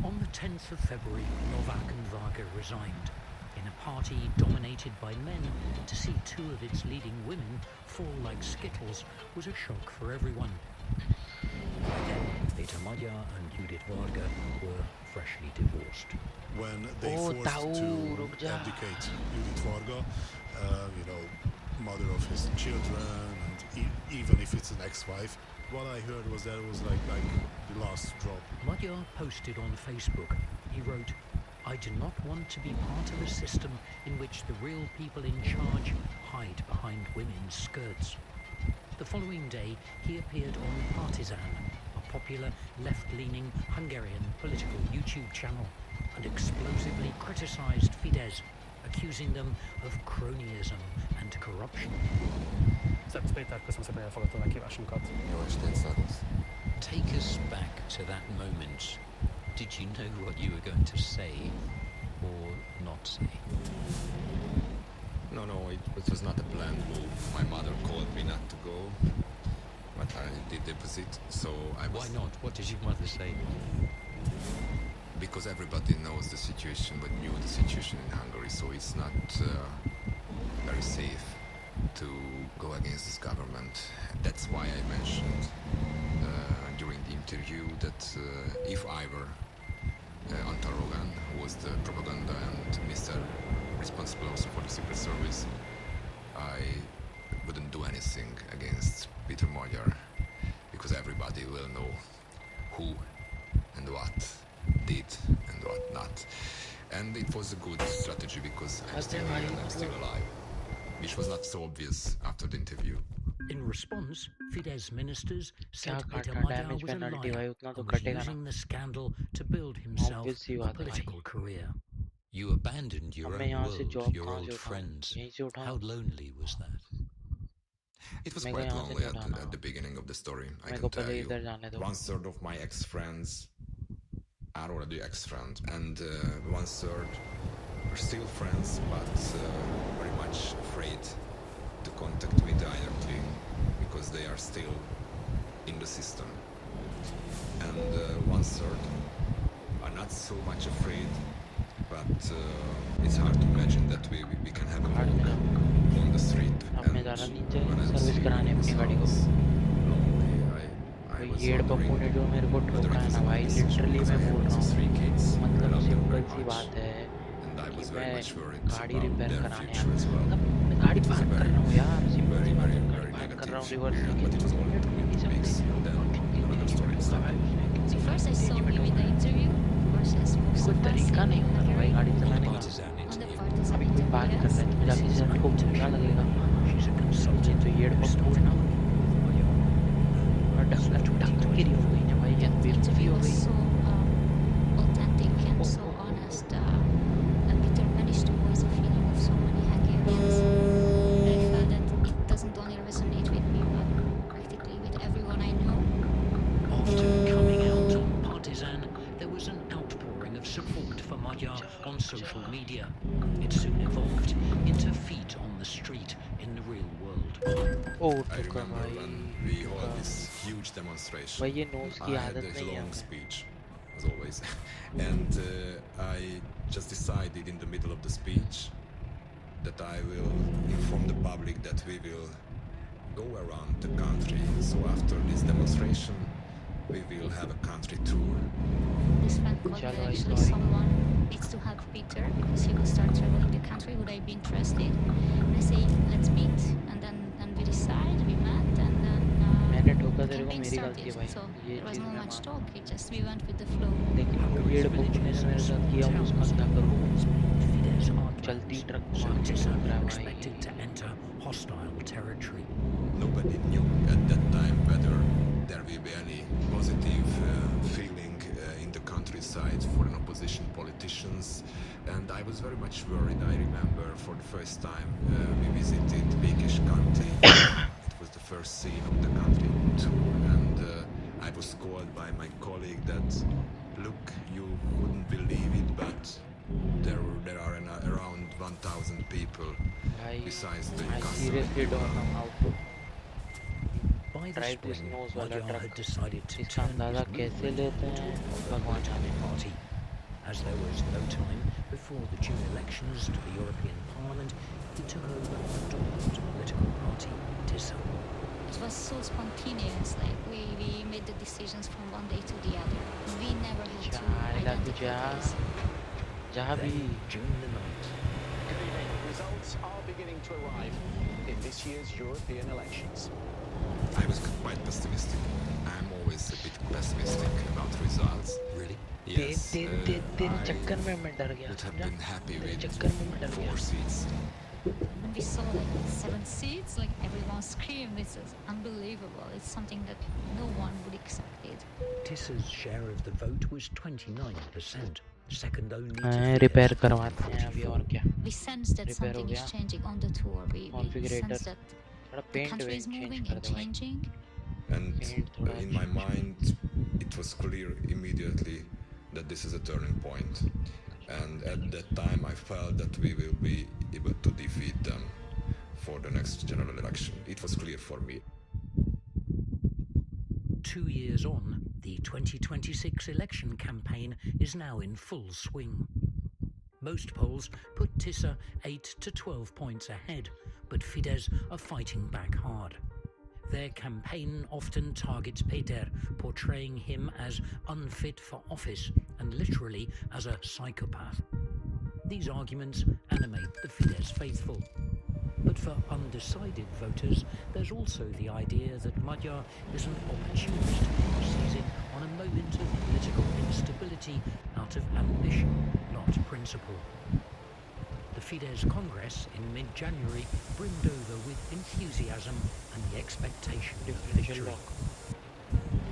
On the 10th of February, Novak and Varga resigned. In a party dominated by men, to see two of its leading women fall like skittles was a shock for everyone. By then, Peter Magyar and Judith Varga were freshly divorced. When they forced to abdicate Judith Varga, mother of his children, and even if it's an ex-wife, what I heard was that it was like the last drop. Magyar posted on Facebook. He wrote, "I do not want to be part of a system in which the real people in charge hide behind women's skirts." The following day, he appeared on Partizan, a popular left-leaning Hungarian political YouTube channel, and explosively criticized Fidesz, accusing them of cronyism and corruption. Szervusz Péter, köszönöm szépen, hogy elfogadtad a meghívásunkat. Jó estét, szervusz. Take us back to that moment. Did you know what you were going to say or not say? No, it was not a planned move. My mother called me not to go, but I did the opposite, so I was... Why not? What did your mother say? Because everybody knows the situation, but knew the situation in Hungary, so it's not very safe to go against this government. That's why I mentioned during the interview that if I were Antal Rogan, who was the propaganda and Mr. responsible also for the Secret Service, I wouldn't do anything against Peter Magyar, because everybody will know who and what did and what not. And it was a good strategy because I'm still here and I'm still alive, which was not so obvious after the interview. In response, Fidesz ministers said Peter काटना Magyar damage was a penalty भाई liar उतना तो and was कटेगा ना using the scandal to build himself obvious C a बात है भाई political career. You abandoned your अब मैं own यहाँ से world, जॉब your कहाँ old से उठाऊँ friends. यहीं से उठाऊँ How lonely was that? It was मेरे को quite यहाँ से lonely नहीं उठाना at the beginning of the story, I मेरे can को tell पहले you. इधर जाने दो 1/3 of my ex-friends are already ex-friends, and 1/3 are still friends, but very much afraid to contact me directly because they are still in the system. And 1/3 are not so much afraid, but it's hard to imagine that we can have a walk on the street. अब मैं जाना नीचे service कराने अपनी गाड़ी को ये पप्पू ने जो मेरे को ठोका है ना भाई लिटरली मैं बोल रहा हूँ मतलब सिंपल सी बात है कि मैं गाड़ी रिपेयर कराने आया मतलब मैं गाड़ी पार्क कर रहा हूँ यार सिंपल सी बात है गाड़ी पार्क कर रहा हूँ reverse So first I saw him in the interview versus कोई तरीका नहीं होता ना भाई गाड़ी चलाने का अभी कोई बात कर रहा है तो जाके से ठोक क्या लगेगा तो ये पप्पू है ना social media. It soon evolved into feet on the street in the real world. I remember when we held this huge demonstration. भाई ये nose की I had आदत a नहीं है long हमें. speech, as always, and I just decided in the middle of the speech that I will inform the public that we will go around the country. So after this demonstration, we will have a country tour. This friend called me actually someone needs to help Peter because he will start traveling the country. Would I be interested? I say, let's meet. And then we decide, we met, and then मैंने ठोका the तेरे को campaign मेरी गलती है started. भाई. So ये there was cheese no मैं much मान. talk. We just we went with the flow. लेकिन भीड़ बुक ने मेरे साथ किया उसका क्या करूँ? Fidesz चलती ट्रक so मार के Tissa ठोक रहा है expected to enter hostile territory. Nobody knew at that time whether there will be any positive feeling in the countryside for an opposition politicians, and I was very much worried. I remember for the first time we visited Békés County. It was the first scene of the country tour, and I was called by my colleague that, look, you wouldn't believe it, but there are around 1,000 people besides the I customers. seriously don't know how to By the drive this spring, nose वाला Magyar had truck. decided to इसका turn अंदाजा his कैसे movement लेते into हैं a भगवान जाने. party. As there was no time before the June elections to the European Parliament, he took over a dormant political party, Tissa. It was so spontaneous. Like we made the decisions from one day to the other. We never had to identify days. जहाँ भी June the 9th. Results are beginning to arrive in this year's European elections. I was quite pessimistic. I'm always a bit pessimistic about results. Really? Yes. तेरे चक्कर में मैं डर गया. Would have been happy with चक्कर में मैं डर 4 गया. seats. When we saw like 7 seats, like everyone screamed, this is unbelievable. It's something that no one would expect it. Tissa's share of the vote was 29%, second only to repair Fidesz करवाते हैं अभी और क्या. We sensed that Repair हो something गया. is changing on the tour. We Configurator. sensed that थोड़ा the paint country is went moving change कर and दो भाई. changing. And in my mind, it was clear immediately that this is a turning point. And at that time, I felt that we will be able to defeat them for the next general election. It was clear for me. 2 years on, the 2026 election campaign is now in full swing. Most polls put Tissa 8 to 12 points ahead, but Fidesz are fighting back hard. Their campaign often targets Peter, portraying him as unfit for office and literally as a psychopath. These arguments animate the Fidesz faithful. But for undecided voters, there's also the idea that Magyar is an opportunist seizing on a moment of political instability out of ambition, not principle. The Fidesz Congress in mid-January brimmed over with enthusiasm and the expectation of victory.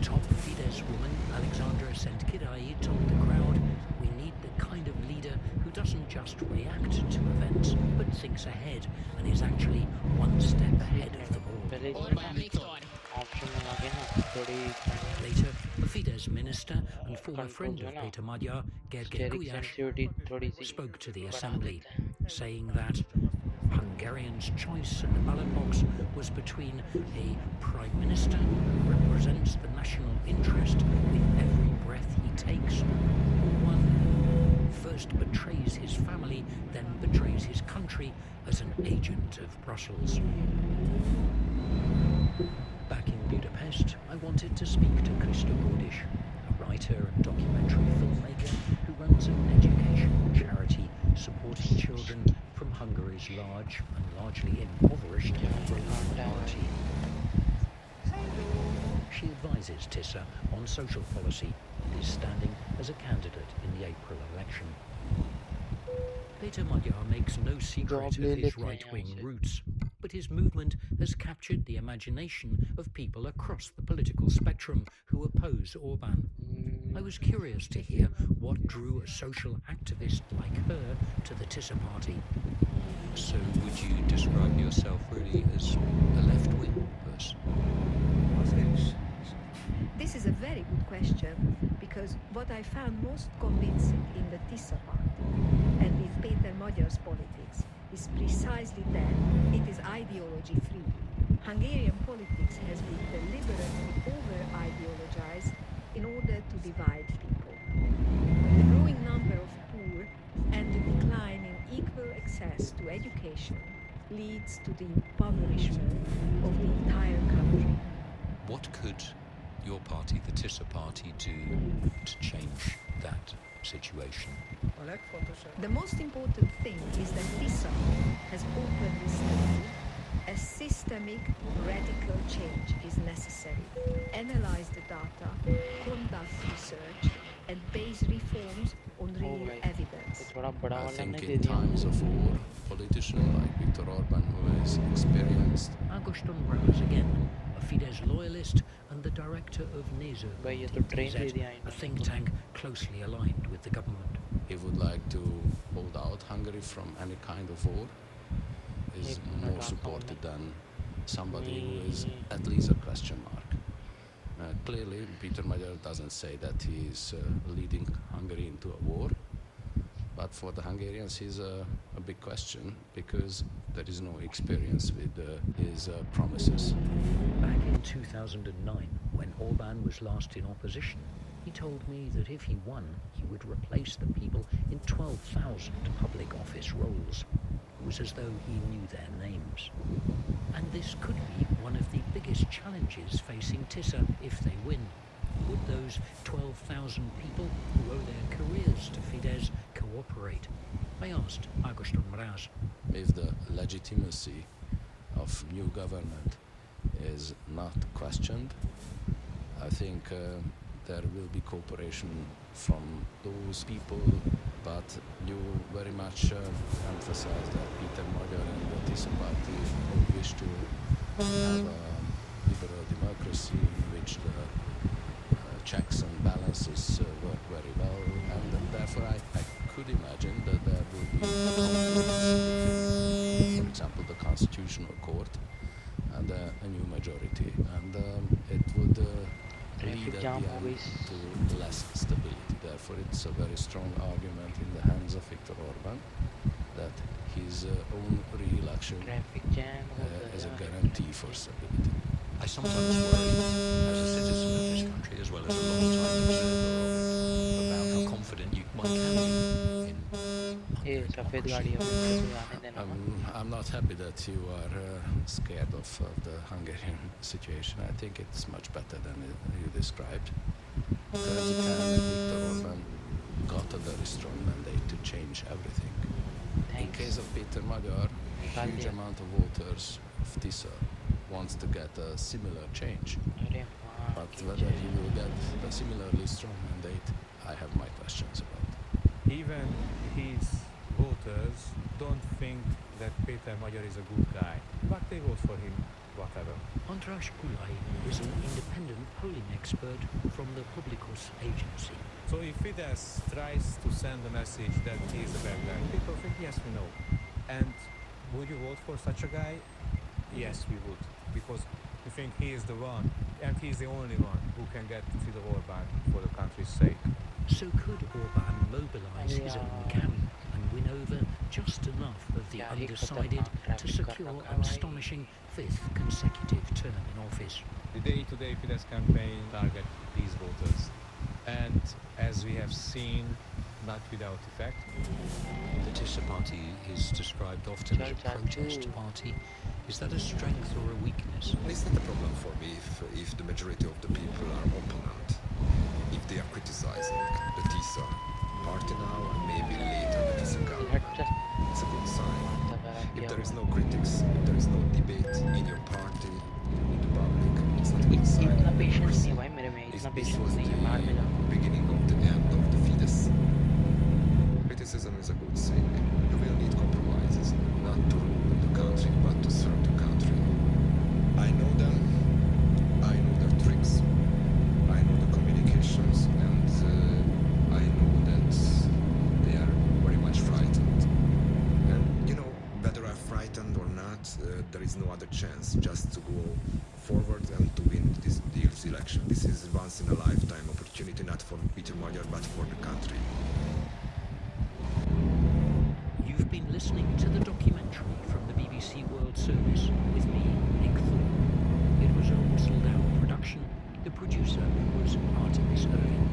Top Fidesz woman Alexandra Sentkidai told the crowd, "We need the kind of leader who doesn't just react to events, but thinks ahead and is actually one step ahead of them all." Later, a Fidesz minister and former friend of Peter Magyar, Gergely Gulyás, spoke to the assembly, saying that Hungarians' choice at the ballot box was between a prime minister who represents the national interest with every breath he takes, or one who first betrays his family, then betrays his country as an agent of Brussels. Back in Budapest, I wanted to speak to Christa Bordish, a writer and documentary filmmaker who runs an education charity supporting children from Hungary's large and largely impoverished rural minority. She advises Tissa on social policy and is standing as a candidate in the April election. Peter Magyar makes no secret of his right-wing roots, but his movement has captured the imagination of people across the political spectrum who oppose Orban. I was curious to hear what drew a social activist like her to the Tissa party. So would you describe yourself really as a left-wing person? This is a very good question, because what I found most convincing in the Tissa party, and Peter Magyar's politics is precisely that. It is ideology-free. Hungarian politics has been deliberately over-ideologized in order to divide people. The growing number of poor and the decline in equal access to education leads to the impoverishment of the entire country. What could your party, the TISA party, do to change that situation? The most important thing is that TISA has openly stated a systemic, radical change is necessary. Analyze the data, conduct research, and base reforms on real evidence. I think in times of war, politicians like Viktor Orban, who is experienced, Ágoston Mraz again, a Fidesz loyalist and the director of NESO, a think tank closely aligned with the government. he would like to hold out Hungary from any kind of war, is more supported than somebody who is at least a question mark. Clearly, Peter Magyar doesn't say that he is leading Hungary into a war, but for the Hungarians he's a big question because there is no experience with his promises. Back in 2009, when Orban was last in opposition, he told me that if he won, he would replace the people in 12,000 public office roles. It was as though he knew their names. And this could be one of the biggest challenges facing TISA if they win. Would those 12,000 people who owe their careers to Fidesz cooperate? I asked Ágoston Mraz. If the legitimacy of new government is not questioned, I think there will be cooperation from those people, but you very much emphasize that Peter Magyar and the TISA party wish to have a liberal democracy in which the checks and balances work very well, and therefore I could imagine that there will be conflicts between, for example, the Constitutional Court and a new majority, and it would lead at the end to less stability. Therefore, it's a very strong argument in the hands of Viktor Orban that his own re-election is a guarantee for stability. I sometimes worry, as a citizen of this country as well as a long-time observer of it, about how confident one can be in democracy. I'm not happy that you are scared of the Hungarian situation. I think it's much better than you described. 2010, Viktor Orban got a very strong mandate to change everything. In case of Peter Magyar, a huge amount of voters of TISA wants to get a similar change. But whether he will get a similarly strong mandate, I have my questions about. Even his voters don't think that Peter Magyar is a good guy, but they vote for him, whatever. András Kulai is an independent polling expert from the Publicus agency. So if Fidesz tries to send a message that he is a bad guy, people think, yes, we know. And would you vote for such a guy? Yes, we would, because we think he is the one, and he is the only one who can get rid of Orban for the country's sake. So could Orban mobilize his own camp and win over just enough of the undecided to secure an astonishing fifth consecutive term in office? The day-to-day Fidesz campaign target these voters, and as we have seen, not without effect. The TISA party is described often as a protest party. Is that a strength or a weakness? It's not a problem for me if the majority of the people are opponent. If they are criticizing the TISA party now and maybe later the TISA government, it's a good sign. If there is no critics, if there is no debate in your party, in the public, it's not a good sign. If this was the beginning of the end of the Fidesz, criticism is a good thing. You will need compromises, not to rule the country, but to serve the country. I know them, I know their tricks, I know the communications, and I know that they are very much frightened. And you know, whether I'm frightened or not, there is no other chance just to go forward and to win this election. This is once in a lifetime opportunity, not for Peter Magyar, but for the country. You've been listening to the documentary from the BBC World Service with me, Nick Thorne. It was a whistled-out production. The producer was Artemis Irving.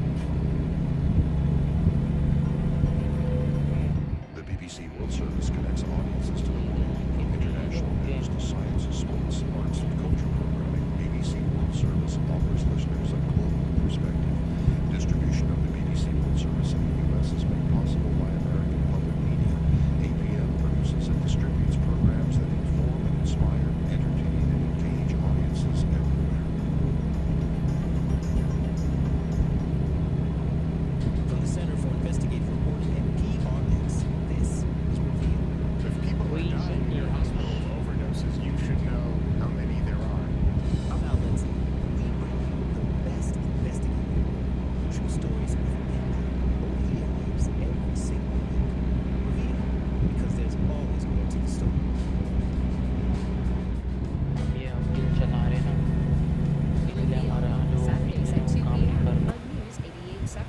The BBC World Service connects audiences to the world, from international news to science, sports, arts, and culture programming. BBC World Service offers listeners a global perspective. Distribution of the BBC World Service in the U.S. is made possible by American Public Media. APM produces and distributes programs that inform and inspire, entertain, and engage audiences everywhere. From the Center for Investigative Reporting and PRS, this is Reveal. If people are dying in your hospital of overdoses, you should know how many there are. I'm Al Lindsay. We bring you the best investigative, true stories with impact over the airwaves every single week. Reveal, because there's always more to the story. ये हम दिल चला रहे ना इसलिए हमारा जो Saturdays at 2 काम p.m. करना on News 88.7.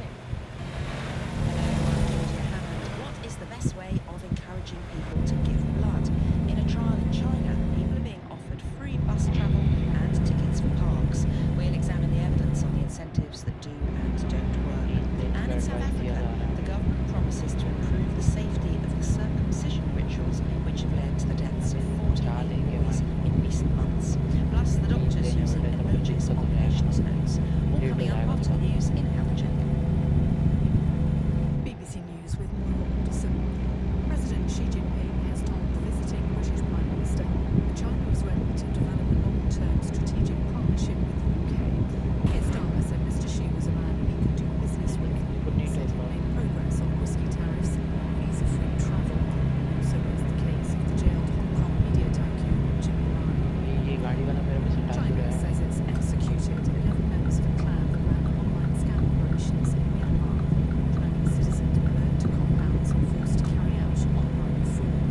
Hello, I'm Claudia Hammond. What is the best way of encouraging people to give blood? In a trial in China, people are being offered free bus travel and tickets for parks. We'll examine the evidence on the incentives that do and don't work. And in South Africa, the government promises to improve the safety of the circumcision rituals which have led to the deaths of 48 boys in recent months. Plus, the doctors using emojis on patients' notes. All coming up after the news in Health Check. BBC News with Moira Alderson. President Xi Jinping has told the visiting British Prime Minister that China is ready to develop a long-term strategic partnership with the UK. Keir Starmer said Mr Xi was a man he could do business with. He said he made progress on risky tariffs and visa-free travel. Also was the case of the jailed Hong Kong media tycoon Jimmy Lai. ये गाड़ी वाला मेरे में सटा China says it's executed 11 members of a clan that ran online scam operations in Myanmar, claiming citizens were lured to compounds and forced to carry out online fraud.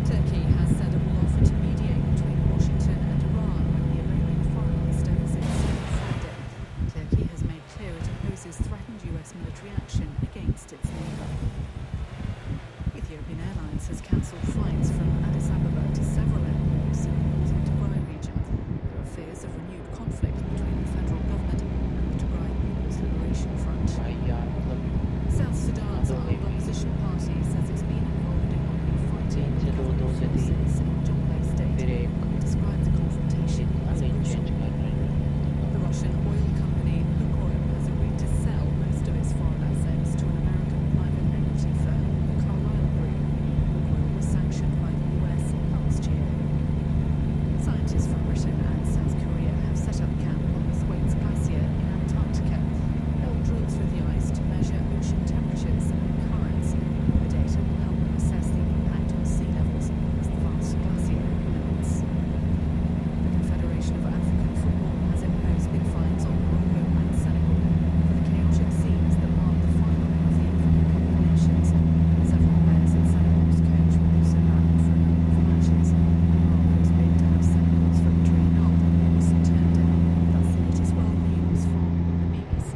Turkey has said it will offer to mediate between Washington and Iran when the Iranian foreign minister visits on Friday. Turkey has made clear it opposes threatened US military action against its neighbour. Ethiopian Airlines has cancelled flights from Addis Ababa to several airports in the northern Tigray region. There are fears of renewed conflict between the federal government and the Tigray People's Liberation Front. South Sudan's armed opposition party says it's been involved in open fighting with government forces in Jonglei State. It described the confrontation as brutal. The Russian oil company Lukoil has agreed to sell most of its foreign assets to an American private equity firm, the Carlyle Group. Lukoil was sanctioned by the US last year. Scientists from Britain and South Korea have set up camp on the Thwaites Glacier in Antarctica. They'll drill through the ice to measure ocean temperatures and currents. The data will help them assess the impact on sea levels as the vast glacier melts. The Confederation of African Football has imposed big fines on Morocco and Senegal for the chaotic scenes that marked the final of the African Cup of Nations. Several players in Senegal's coach were also banned for a number of matches. Morocco's bid to have Senegal's victory annulled was turned down. That's the latest world news from the BBC.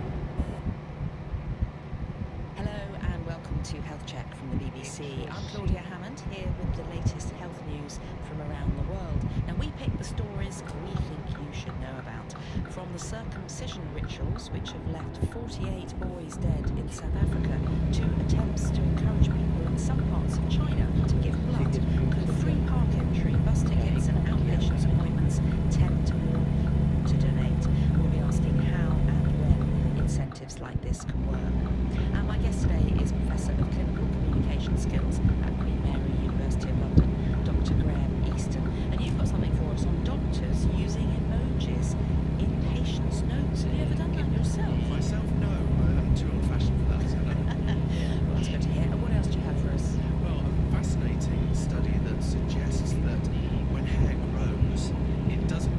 Hello and welcome to Health Check from the BBC. I'm Claudia Hammond, here with the latest health news from around the world. Now we pick the stories we think you should know about. From the circumcision rituals, which have left 48 boys dead in South Africa, to attempts to encourage people in some parts of China to give blood, could free park entry, bus tickets and outpatient appointments tempt more people to donate? We'll be asking how and when incentives like this can work. And my guest today is Professor of Clinical Communication Skills at Queen Mary University of London, Dr. Graham Easton. And you've got something for us on doctors using emojis in patients' notes. Have you ever done that yourself? Myself, no. I'm too old-fashioned for that. Well, that's good to hear. And what else do you have for us? Well, a fascinating study that suggests that when hair grows, it doesn't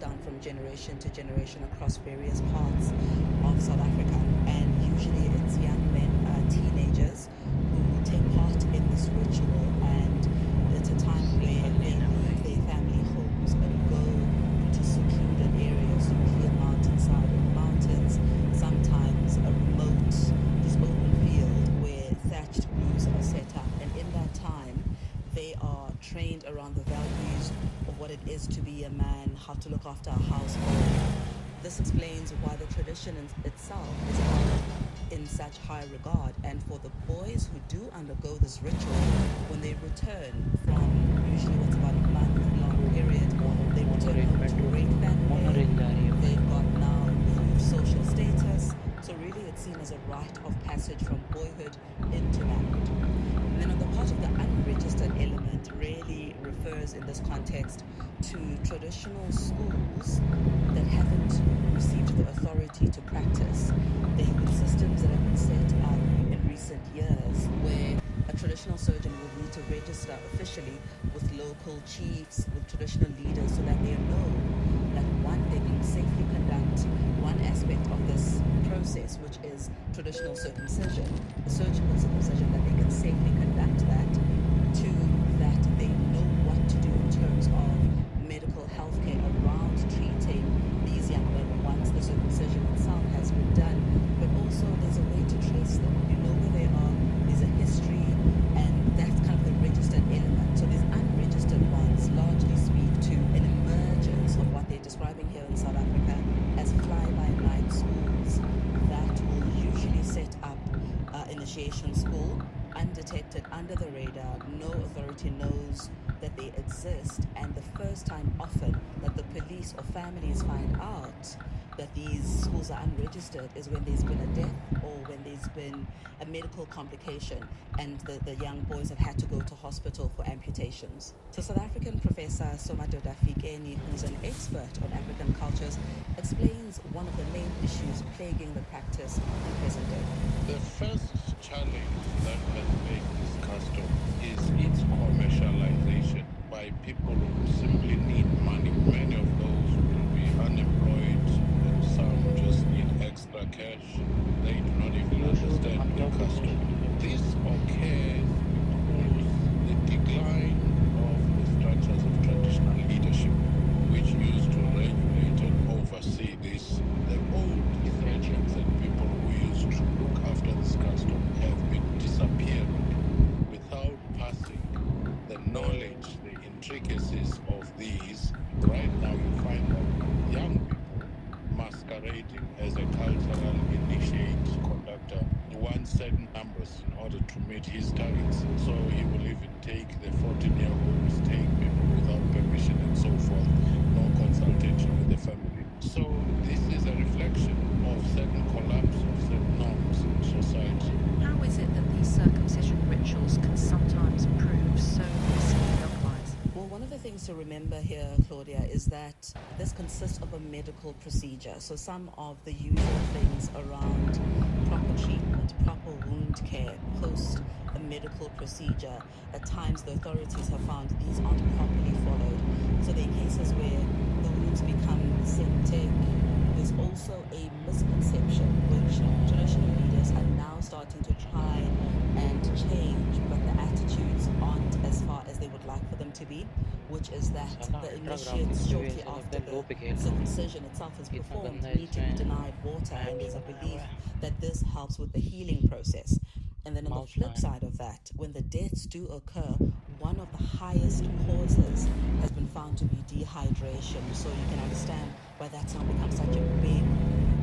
passed down from generation to generation across various parts of South Africa. And usually it's young men, teenagers, who take part in this ritual, and it's a time where they leave their family homes and go to secluded areas, usually a mountainside or mountains, sometimes a remote, just open field where thatched roofs are set up. And in that time, they are trained around the values of what it is to be a man, how to look after a household. This explains why the tradition itself is held in such high regard. And for the boys who do undergo this ritual, when they return from usually what's about a month-long period, they return home to break that day. They've got now improved social status. So really it's seen as a rite of passage from boyhood into manhood. And then on the part of the unregistered element really refers in this context to traditional schools that haven't received the authority to practice. There have been systems that have been set up in recent years where a traditional surgeon would need to register officially with local chiefs, with traditional leaders, so that they know that one, they can safely conduct one aspect of this process, which is traditional circumcision, the surgical circumcision, that they can safely conduct that. Two, that they know what to do in terms of medical health care around treating these young men once the circumcision itself has been done. But also there's a way to trace them. You know where they are, there's a history, and that's kind of the registered element. So these unregistered ones largely speak to an emergence of what they're describing here in South Africa as fly-by-night schools that will usually set up initiation school, undetected, under the radar, no authority knows that they exist, and the first time often that the police or families find out that these schools are unregistered is when there's been a death or when there's been a medical complication and the young boys have had to go to hospital for amputations. So South African Professor Somadoda Fikeni, who's an expert on African cultures, explains one of the main issues plaguing the practice in present day. The first challenge that has made this custom is its commercialization by people who simply need money. Many of those will be unemployed, and some just need extra cash. They do not even understand the custom. This occurs because the decline of the structures of traditional leadership, which used to regulate and oversee this, the old surgeons and people who used to look after this custom have been disappearing without passing the knowledge, the intricacies of these. Right now you find that young people masquerading as a cultural initiate conductor wants certain numbers in order to meet his targets. So he will even take the 14-year-olds, take people without permission and so forth, no consultation with the family. So this is a reflection of certain collapse of certain norms in society. How is it that these circumcision rituals can sometimes prove so risky otherwise? Well, one of the things to remember here, Claudia, is that this consists of a medical procedure. So some of the usual things around proper treatment, proper wound care, post a medical procedure, at times the authorities have found these aren't properly followed. So there are cases where the wounds become septic. There's also a misconception which traditional leaders are now starting to try and change, but the attitudes aren't as far as they would like for them to be, which is that the initiates shortly after the circumcision itself is performed need to be denied water, and there's a belief that this helps with the healing process. And then on the flip side of that, when the deaths do occur, one of the highest causes has been found to be dehydration. So you can understand why that's now become such a big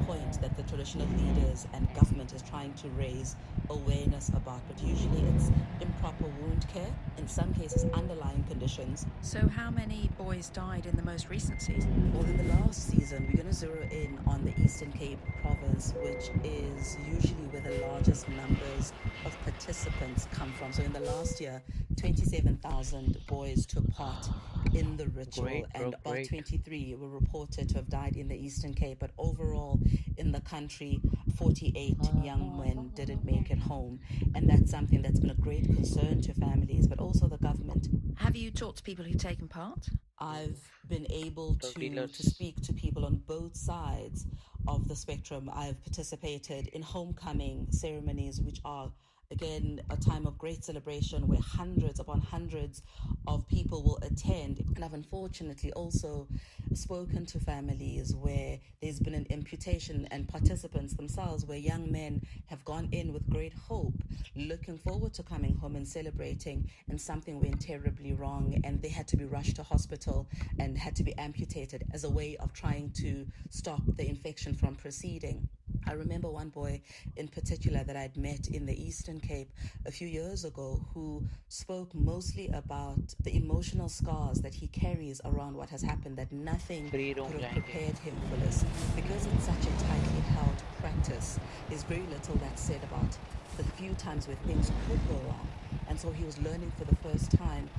point that the traditional leaders and government is trying to raise awareness about. But usually it's improper wound care, in some cases underlying conditions. So how many boys died in the most recent season? Well, in the last season, we're going to zero in on the Eastern Cape province, which is usually where the largest numbers of participants come from. So in the last year, 27,000 boys took part in the ritual, and about 23 were reported to have died in the Eastern Cape. But overall, in the country, 48 young men didn't make it home. And that's something that's been a great concern to families, but also the government. Have you talked to people who've taken part? I've been able to speak to people on both sides of the spectrum. I've participated in homecoming ceremonies, which are, again, a time of great celebration where hundreds upon hundreds of people will attend. And I've unfortunately also spoken to families where there's been an imputation, and participants themselves where young men have gone in with great hope, looking forward to coming home and celebrating, and something went terribly wrong and they had to be rushed to hospital and had to be amputated as a way of trying to stop the infection from proceeding. I remember one boy in particular that I'd met in the Eastern Cape a few years ago who spoke mostly about the emotional scars that he carries around what has happened, that nothing could have prepared him for this. Because it's such a tightly held practice, there's very little that's said about the few times where things could go wrong. And so he was learning for the first time.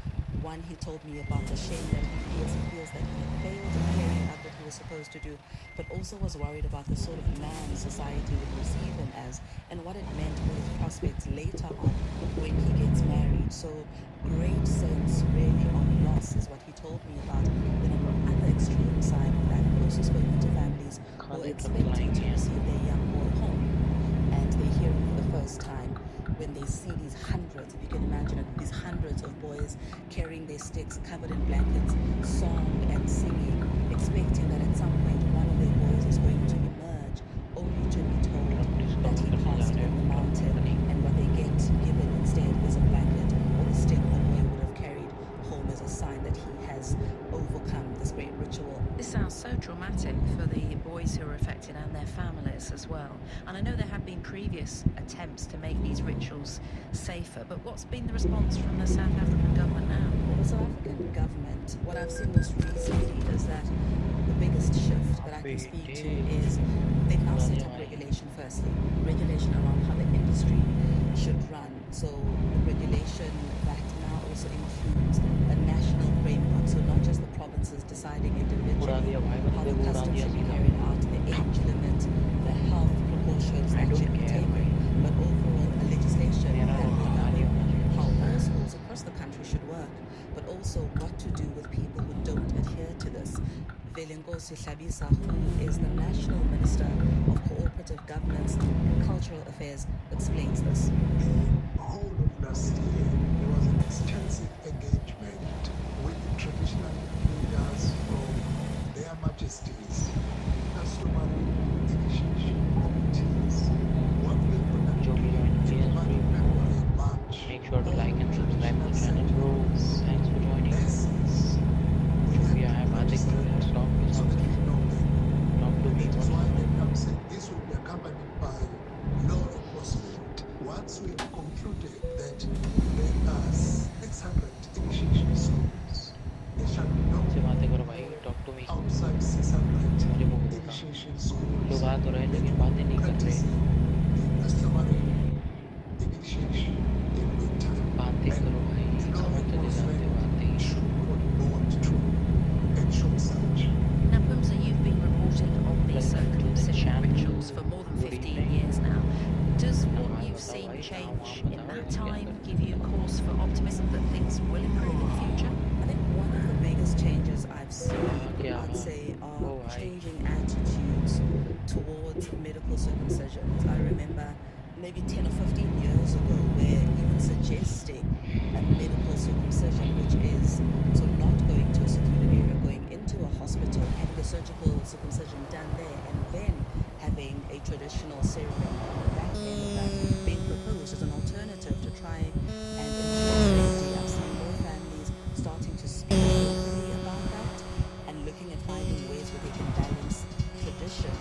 One, he told me about the shame that he feels. He feels that he failed in carrying out what he was supposed to do, but also was worried about the sort of man society would receive him as, and what it meant for his prospects later on when he gets married. So great sense really of loss is what he told me about. Then on the other extreme side of that, I've also spoken to families who are expecting to receive their young boy home, and they hear him for the first time when they see these hundreds, if you can imagine it, these hundreds of boys carrying their sticks covered in blankets, song and singing, expecting that at some point one of their boys is going to emerge, only to be told that he passed on the mountain, and what they get given instead is a blanket or a stick the boy would have carried home as a sign that he has overcome this great ritual. This sounds so traumatic for the boys who are affected and their families as well. And I know there have been previous attempts to make these rituals safer, but what's been the response from the South African government now? Well, the South African government, what I've seen most recently is that the biggest shift that I can speak to is they've now set up regulation firstly, regulation around how the industry should run. So the regulation that now also includes a national framework, so not just the provinces deciding individually how the custom should be carried out, the age limit, the health precautions that should be taken, but overall a legislation that will govern how all schools across the country should work, but also what to do with people who don't adhere to this. Velenkosi Hlabisa, who is the National Minister of Cooperative Governance and Cultural Affairs, explains this. The whole of last year, there was an extensive engagement with the traditional leaders from their majesties, customary initiation committees. What we have done in March. Make sure to like and subscribe to the channel, bro. Thanks for joining. We have Adik to talk to something. Talk to me. That's why I'm saying this will be accompanied by law enforcement. Once we have concluded that there are 600 initiation schools, there shall be no talk to me. outside 600 initiation schools. लोग आ तो रहे लेकिन बातें नहीं कर रहे. Customary initiation in winter. बातें करो भाई. समझ तो नहीं जाते बातें. Should not bond to ensure such. Now, Pumza, you've been reporting on these circumcision rituals for more than 15 years now. Does what you've seen change in that time give you cause for optimism that things will improve in the future? I think one of the biggest changes I've seen, I'd say, are changing attitudes towards medical circumcisions. I remember maybe 10 or 15 years ago where even suggesting a medical circumcision, which is so not going to a secluded area, going into a hospital, having the surgical circumcision done there, and then having a traditional ceremony on the back end of that being proposed as an alternative to try and ensure safety. I've seen more families starting to speak openly about that and looking at finding ways where they can balance tradition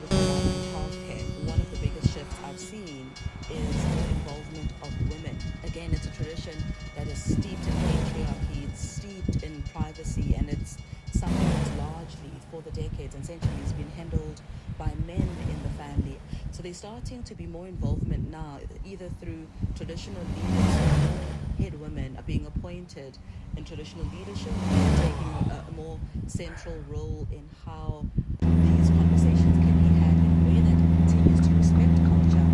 with modern healthcare. One of the biggest shifts I've seen is the involvement of women. Again, it's a tradition that is steeped in patriarchy, it's steeped in privacy, and it's something that's largely, for the decades and centuries, been handled by men in the family. So there's starting to be more involvement now, either through traditional leaders or head women are being appointed in traditional leadership, taking a more central role in how these conversations can be had in a way that continues to respect culture,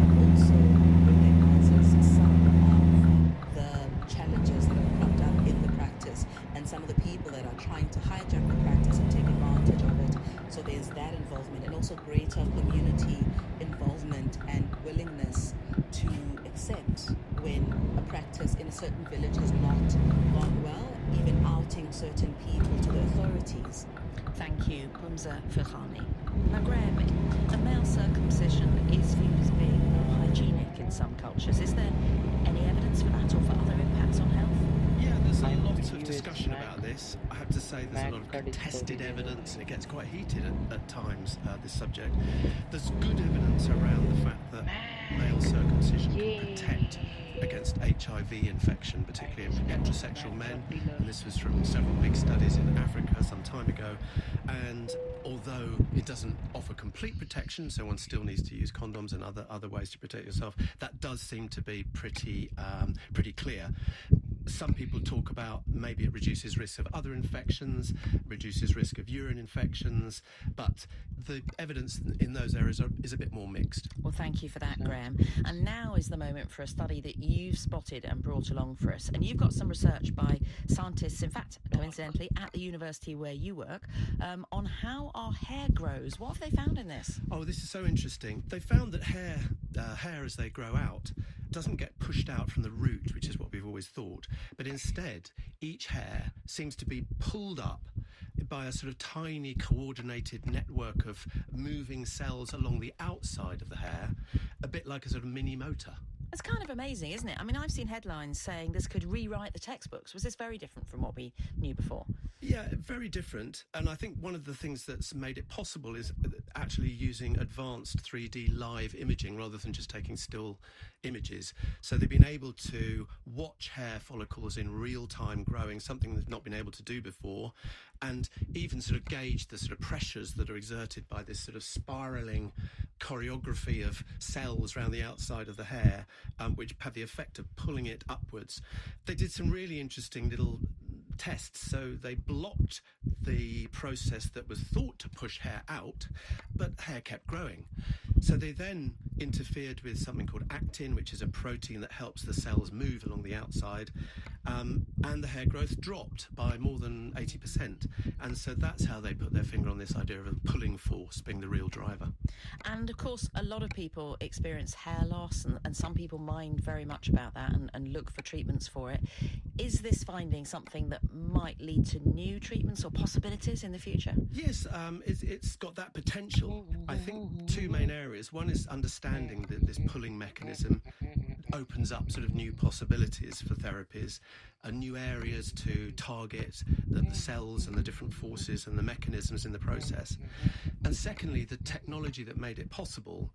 but also recognizes some of the challenges that have cropped up in the practice and some of the people that are trying movement and also greater community involvement and willingness to accept when a practice in a certain village has not gone well, even outing certain people to the authorities. Thank you, Bumza Firkhani. Now, Graham, a male circumcision is viewed as being more hygienic in some cultures. Is there any evidence for that or for other impacts on health? Yeah, there's a lot of discussion about this. I have to say there's a lot of contested evidence and it gets quite heated at times, this subject. There's good evidence around the fact that male circumcision can protect against HIV infection, particularly in heterosexual men. And this was from several big studies in Africa some time ago. And although it doesn't offer complete protection, so one still needs to use condoms and other ways to protect yourself, that does seem to be pretty clear. Some people talk about maybe it reduces risk of other infections, reduces risk of urine infections, but the evidence in those areas is a bit more mixed. Well, thank you for that, Graham. And now is the moment for a study that you've spotted and brought along for us. And you've got some research by scientists, in fact, coincidentally, at the university where you work, on how our hair grows. What have they found in this? Oh, this is so interesting. They found that hair as they grow out doesn't get pushed out from the root, which is what we've always thought, but instead each hair seems to be pulled up by a sort of tiny coordinated network of moving cells along the outside of the hair, a bit like a sort of mini motor. It's kind of amazing, isn't it? I mean, I've seen headlines saying this could rewrite the textbooks. Was this very different from what we knew before? Yeah, very different. And I think one of the things that's made it possible is actually using advanced 3D live imaging rather than just taking still images. So they've been able to watch hair follicles in real time growing, something they've not been able to do before, and even sort of gauge the sort of pressures that are exerted by this sort of spiraling choreography of cells around the outside of the hair, which have the effect of pulling it upwards. They did some really interesting little tests. So they blocked the process that was thought to push hair out, but hair kept growing. So they then interfered with something called actin, which is a protein that helps the cells move along the outside, and the hair growth dropped by more than 80%. And so that's how they put their finger on this idea of a pulling force being the real driver. And of course, a lot of people experience hair loss, and some people mind very much about that and look for treatments for it. Is this finding something that might lead to new treatments or possibilities in the future? Yes, it's got that potential. I think two main areas. One is understanding that this pulling mechanism opens up sort of new possibilities for therapies, new areas to target the cells and the different forces and the mechanisms in the process. And secondly, the technology that made it possible,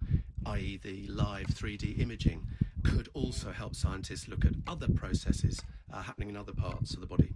i.e. the live 3D imaging, could also help scientists look at other processes happening in other parts of the body.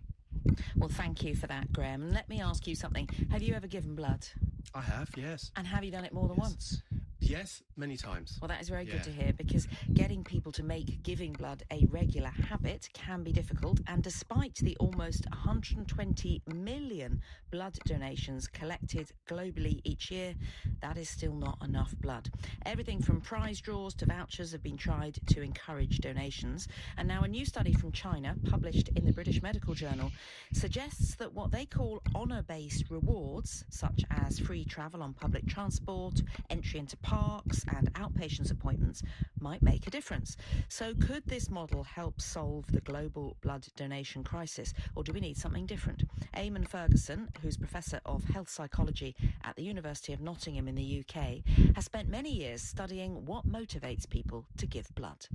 Well, thank you for that, Graham. And let me ask you something. Have you ever given blood? I have, yes. And have you done it more than once? Yes, many times. Well, that is very good to hear, because getting people to make giving blood a regular habit can be difficult. And despite the almost 120 million blood donations collected globally each year, that is still not enough blood. Everything from prize draws to vouchers have been tried to encourage donations. And now a new study from China, published in the British Medical Journal, suggests that what they call honour-based rewards, such as free travel on public transport, entry into parks and outpatients appointments, might make a difference. So could this model help solve the global blood donation crisis, or do we need something different? Eamon Ferguson, who's Professor of Health Psychology at the University of Nottingham in the UK, has spent many years studying what motivates people to give blood.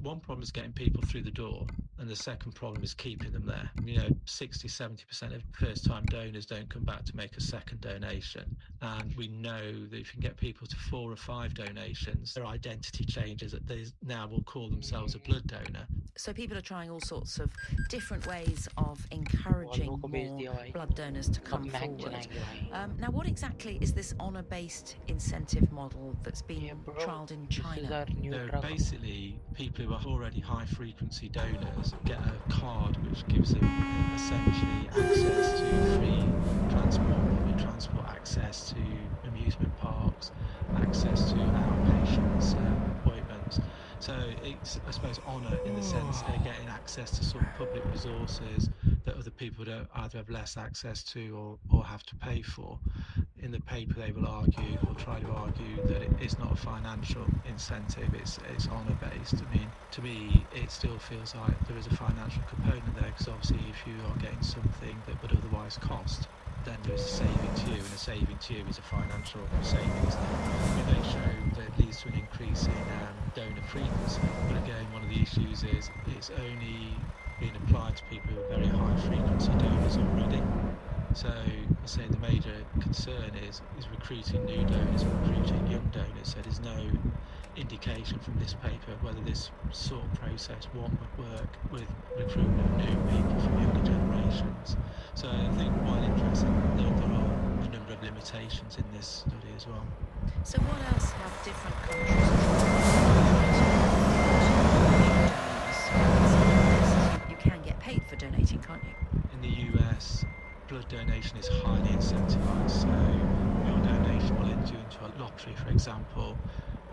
One problem is getting people through the door, and the second problem is keeping them there. 60-70% of first-time donors don't come back to make a second donation, and we know that if you can get people to 4 or 5 donations, their identity changes, that they now will call themselves a blood donor. So people are trying all sorts of different ways of encouraging more blood donors to come forward. Now, what exactly is this honour-based incentive model that's been trialled in China? Basically, people who are already high-frequency donors get a card which gives them essentially access to free public transport, access to amusement parks, access to outpatients appointments. So it's, I suppose, honour in the sense they're getting access to sort of public resources that other people don't either have less access to or have to pay for. in the paper they will argue or try to argue that it's not a financial incentive, it's honor based. I mean, to me it still feels like there is a financial component there, because obviously if you are getting something that would otherwise cost, then there is a saving to you, and a saving to you is a financial savings. They show that it leads to an increase in donor frequency, but again, one of the issues is it's only being applied to people who are very high frequency donors already. So I say the major concern is recruiting new donors and recruiting young donors. So there's no indication from this paper whether this sort of process, one, would work with recruitment of new people from younger generations. So I think quite interesting, there are a number of limitations in this study as well. So what else have different countries? You can get paid for donating, can't you? In the US, blood donation is highly incentivized, so your donation will enter you into a lottery, for example,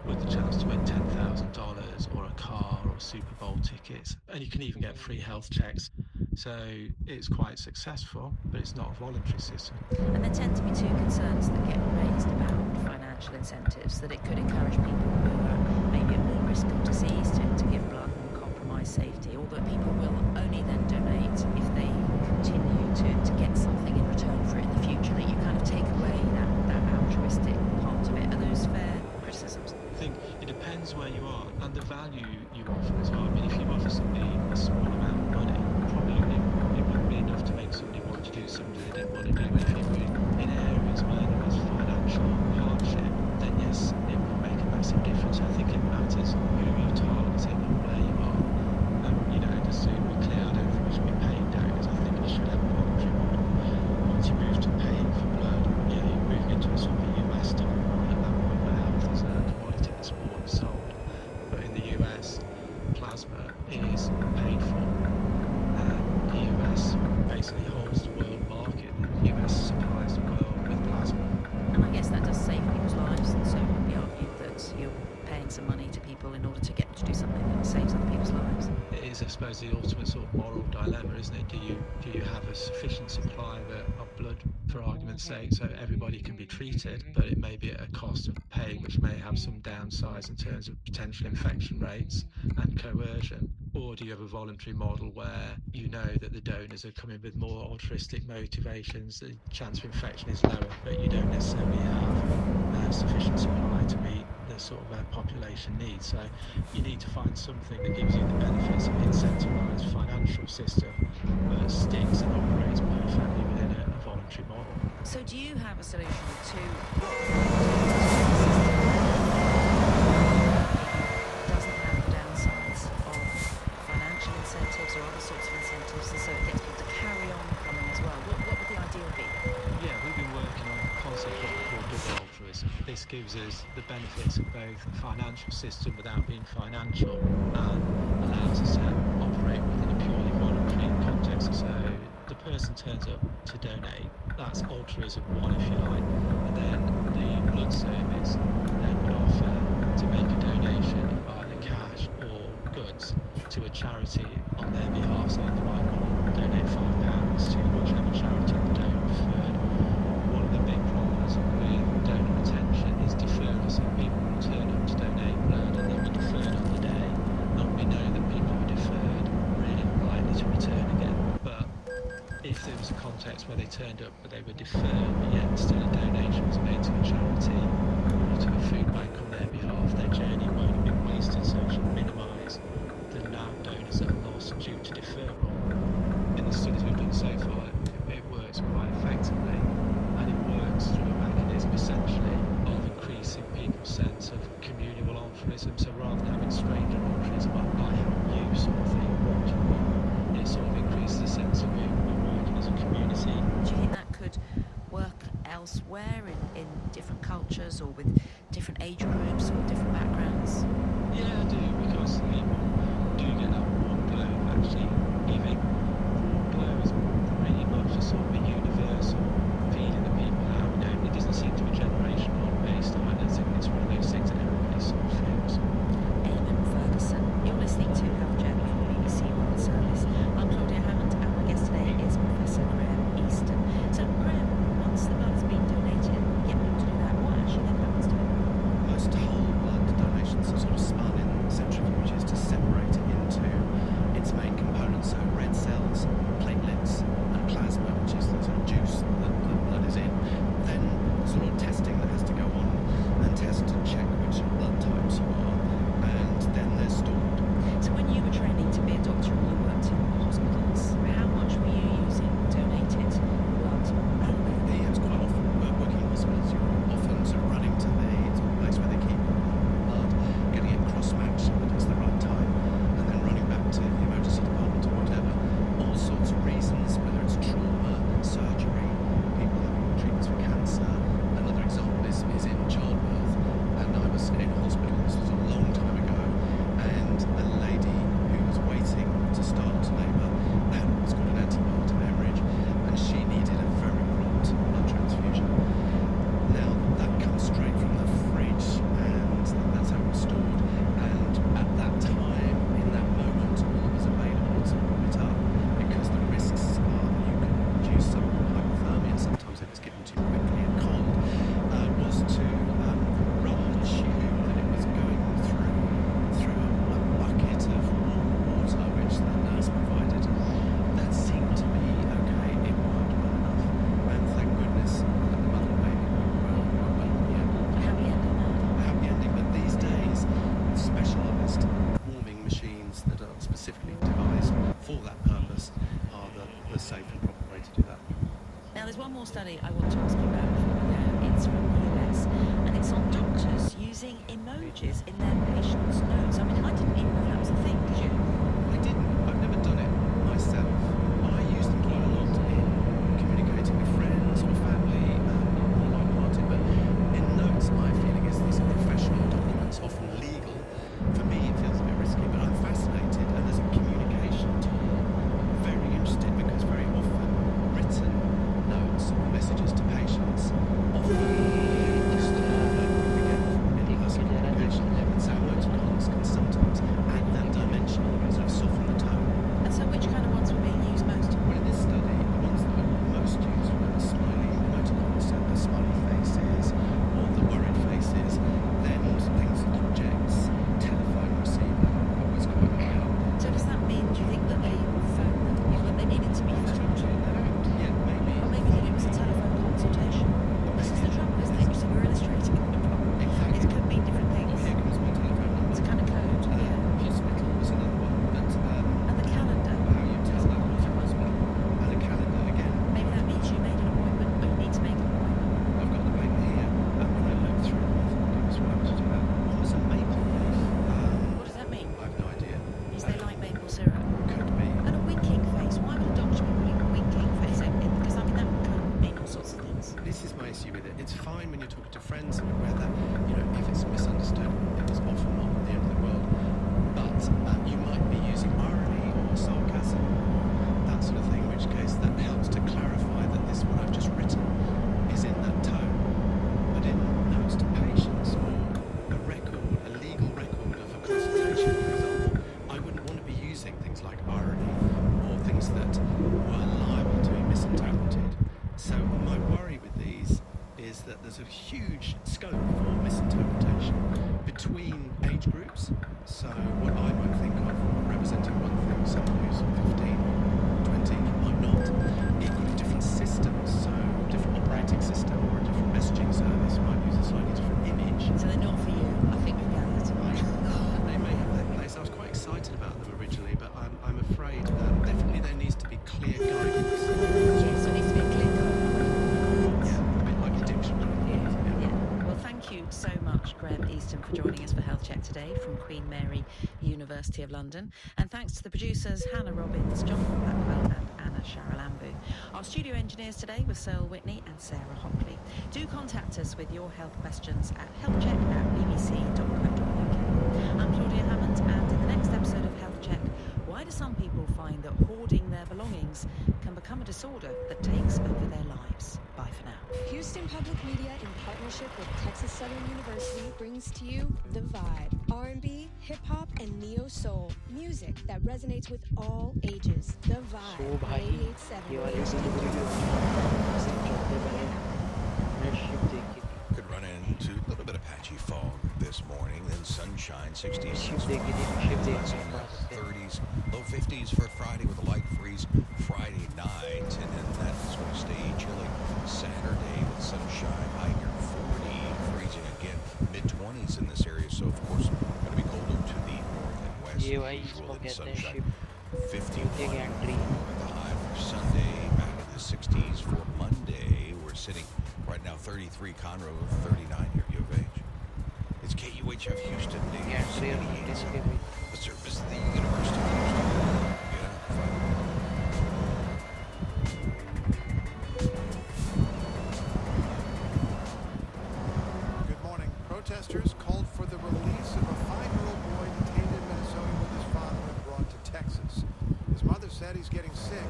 with the chance to win $10,000 or a car or Super Bowl tickets, and you can even get free health checks. So it's quite successful, but it's not a voluntary system. And there tend to be two concerns that get raised about financial incentives, that it could encourage people who are maybe at more risk of disease to give blood and compromise safety, or that people will only then donate if they continue to get something in return for it in the future, that you kind of take away that altruistic part of it. Are those fair criticisms? I think it depends where you are and the value you offer as well. I mean, if you offer somebody a small amount of money, probably it wouldn't be enough to make somebody want to do something they didn't want to do. But if you were in areas where there was financial hardship, then yes, it will make a massive difference. I think it matters who you're targeting and where you are. Just to be clear, I don't think we should be paying donors. I think we should have a voluntary model. Once you move to paying for blood, you're moving into a sort of a US type model at that point, where health is a commodity that's bought and sold. But in the US, plasma is paid for. The US basically holds the world market. The US supplies the world with plasma. And I guess that does save people's lives, and so it would be argued that you're paying some money to people in order to get them to do something that saves other people's lives. It is, I suppose, the ultimate sort of moral dilemma, isn't it? Do you have a sufficient supply of blood, for argument's sake, so everybody can be treated, but it may be at a cost of paying, which may have some downsides in terms of potential infection rates and coercion? Or do you have a voluntary model where you know that the donors are coming with more altruistic motivations, the chance of infection is lower, but you don't necessarily have sufficient supply to meet the sort of population needs? So you need to find something that gives you the benefits of an incentivised financial system, but sticks and operates perfectly within a voluntary model. So do you have a solution to doesn't have the downsides of financial incentives or other sorts of incentives, and so it gets people to carry on coming as well? What would the ideal be? Yeah, we've been working on a concept what we call double altruism. This gives us the benefits of both a financial system without being financial, and allows us to operate within a purely voluntary context. So the person turns up to donate, that's altruism one, if you like, and then the blood service then would offer to make a donation of either cash or goods to a charity on their behalf. So they might donate £5 to whichever charity the donor preferred. One of the big problems with donor retention is deferral. So people will turn up to donate blood and they'll be deferred on the day, and we know that people who are deferred are really unlikely to return again. But if there was a context where they turned up but they were deferred, but yet still a donation was made to a charity or to a food bank on their behalf, their journey won't have been wasted, so it should minimise the amount of donors that are lost due to deferral. In the studies we've done so far, it works quite effectively, and it works through a mechanism essentially of increasing people's sense of communal altruism. So rather than having stranger altruism, I help you sort of thing, what do you want? It sort of increases the sense of we're working as a community. Do you think that could work elsewhere in different cultures or with different age groups or different backgrounds? Yeah, I do, because people do get that warm glow of actually giving. Warm glow is pretty much a sort of a universal feeling that people have. It doesn't seem to be generational based on it. I think it's one of those things that everybody sort of feels. Eamon Ferguson, you're listening to Health Journey from BBC World Service. I'm Claudia Hammond, and my guest today is Professor Graham Easton. So Graham, once the blood has been donated, there's one more study I want to ask you about before we go. It's from the US, and it's on doctors using emojis in their patients' notes. I mean, I didn't even know that was a thing, did you? I didn't. I've never done it myself. I use them quite a lot in communicating with friends or family, more light-hearted, but in notes, my feeling is these are professional documents, often legal. For me, it feels a bit risky, but I'm fascinated, and there's a communication tool. Very interested because very often written notes or messages to patients often can sometimes add that dimension, sort of soften the tone. And so which kind of ones were being used most? Well, in this study, the ones that were most used were the smiley emoticons, so the smiley faces, or the worried faces, then things like objects, telephone receiver, always quite high up. So does that mean, do you think that they found that they needed to be structured? Yeah, maybe. Or maybe that it was a telephone consultation? This is the trouble, isn't it? So we're illustrating the problem. Exactly. It could mean different things. Oh, here comes my telephone number. It's a kind of code. Hospital was another one, but And the calendar. how you tell that was a hospital. And a calendar again. Maybe that means you made an appointment, or you need to make an appointment. I've got the paper here, and when I looked through it, I thought it was what I was to about. One was a maple leaf. What does that mean? I've no idea. Is they like maple syrup? Could be. And a winking face. Why would a doctor be putting a winking face in? Because I mean that could mean all sorts of things. This is my issue with it. It's fine when you're talking to friends and where that, if it's misunderstood, it is often not the end of the world. But you might be using irony or sarcasm, that sort of thing, in which case that helps to clarify that this, what I've just written, is in that tone. But in notes to patients or a record, a legal record of a consultation, for example, I wouldn't want to be using things like irony or things that were liable to be misinterpreted. So my worry with these is that there's a huge scope for misinterpretation between age groups. So what I might think of representing one thing, someone who's 15 or 20 might not. Equally different systems, so different operating system or a different messaging service might use a slightly different image. So they're not for you. I think we've gathered. They may have their place. I was quite excited about them originally, but I'm afraid definitely there needs to be clear guidance. Yes, there needs to be a clear code. Yeah, a bit like a dictionary. Yeah. Well, thank you so much, Graham Easton, for joining us for Health Check today from Queen Mary University of London. And thanks to the producers Hannah Robbins, Jonathan Blackwell and Anna Sharalambu. Our studio engineers today were Searle Whitney and Sarah Hockley. Do contact us with your health questions at healthcheck@bbc.co.uk. I'm Claudia Hammond, and in the next episode of Health Check, why do some people find that hoarding their belongings can become a disorder that takes over their lives? Bye for now. Houston Public Media, in partnership with Texas Southern University, brings to you The Vibe. R&B, hip-hop, and neo-soul. Music that resonates with all ages. The Vibe. So भाई 88.7. ये वाली video चलते पहले ship देखी Could run into a little bit of patchy fog this morning, then sunshine, 60s, ship देखी थी ship देखी in the 30s, low 50s for Friday with a light freeze Friday night, and then that's going to stay chilly Saturday with sunshine, high near 40, freezing again, mid-20s in this area, so of course going to be colder to the north and west. ये भाई Usual इसको in कहते हैं sunshine, ship 51 entry with the high for Sunday, back in the 60s for Monday. We're sitting right now 33 Conroe, 39 here, U of H. It's KUHF Houston, News, 88.7, the service of the University of Houston. Get up, Good morning. Protesters called for the release of a 5-year-old boy detained in Minnesota with his father and brought to Texas. His mother said he's getting sick.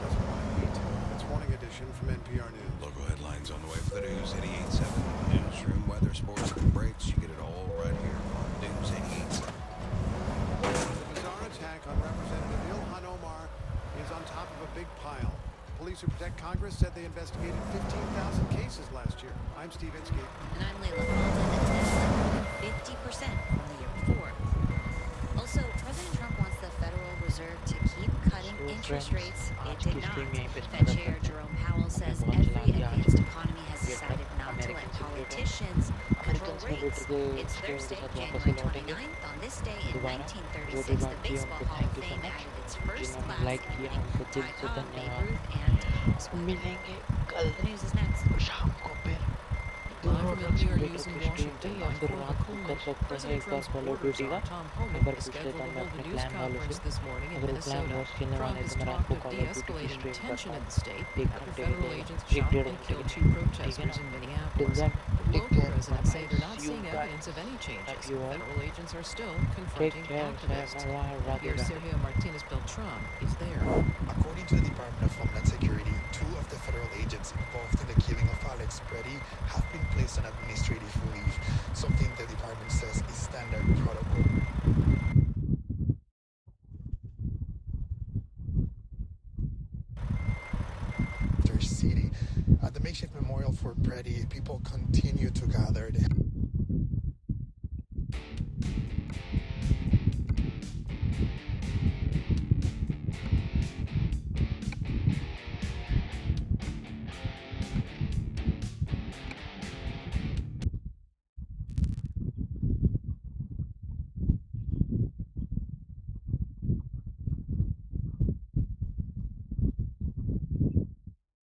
Doesn't want to eat. It's Morning Edition from NPR News. Local headlines on the way for the News 88.7 newsroom, weather, sports, and breaks. You get it all right here on News 88.7. The bizarre attack on Representative Ilhan Omar is on top of a big pile. Police Who Protect Congress said they investigated 15,000 cases last year. I'm Steve Inskeep. And I'm Layla Falda, and that's up 50% from the year before. Also, President Trump wants the Federal Reserve to keep cutting interest friends, rates, it आज did की stream not. यहीं पे Fed start Chair करते हैं। Jerome Powell हमने says बहुत चला every दिया आज advanced economy has ये decided not to let American simulator. politicians control American simulator rates. के It's स्ट्रीम के Thursday, साथ वापस से January लौटेंगे 29th. On this day in दोबारा। जो भी 1936, the बात किए Baseball उनको Hall thank of you so Fame much, added its जिन्होंने first-class लाइक किया evening उनको दिल से Ty Cobb, Babe धन्यवाद। Ruth, and मिलेंगे कल the news is next. शाम को फिर Live euro from truck NPR simulator News in की स्ट्रीम पे Washington, या I'm फिर Cora रात को कर Coleman. सकते हैं President एक बार Trump's call of orders duty का। on Tom एक Homan बार is पूछ लेता scheduled हूँ to मैं hold a अपने news क्लैन वालों से, conference this morning in अगर वो क्लैन Minnesota. वॉर्स खेलने वाले Trump हैं has तो मैं रात talked को of कॉल ऑफ ड्यूटी की de-escalating स्ट्रीम tension करता in हूँ the state 1 after घंटे के federal लिए, agents एक shot डेढ़ and घंटे के killed लिए, 2 ठीक है protesters ना? in till Minneapolis. Then But take local care, bye residents bye, say they're not see you seeing guys, evidence of any love changes. You all, Federal agents are still take confronting care, activists. sayonara, Radhe Here's Radhe. Sergio Martinez Beltran. He's there. According to the Department of Homeland Security, 2 of the federal agents involved in the killing of Alex Preddy have been placed on administrative leave, something the department says is standard protocol. City. At the makeshift memorial for Preddy, people continue to gather.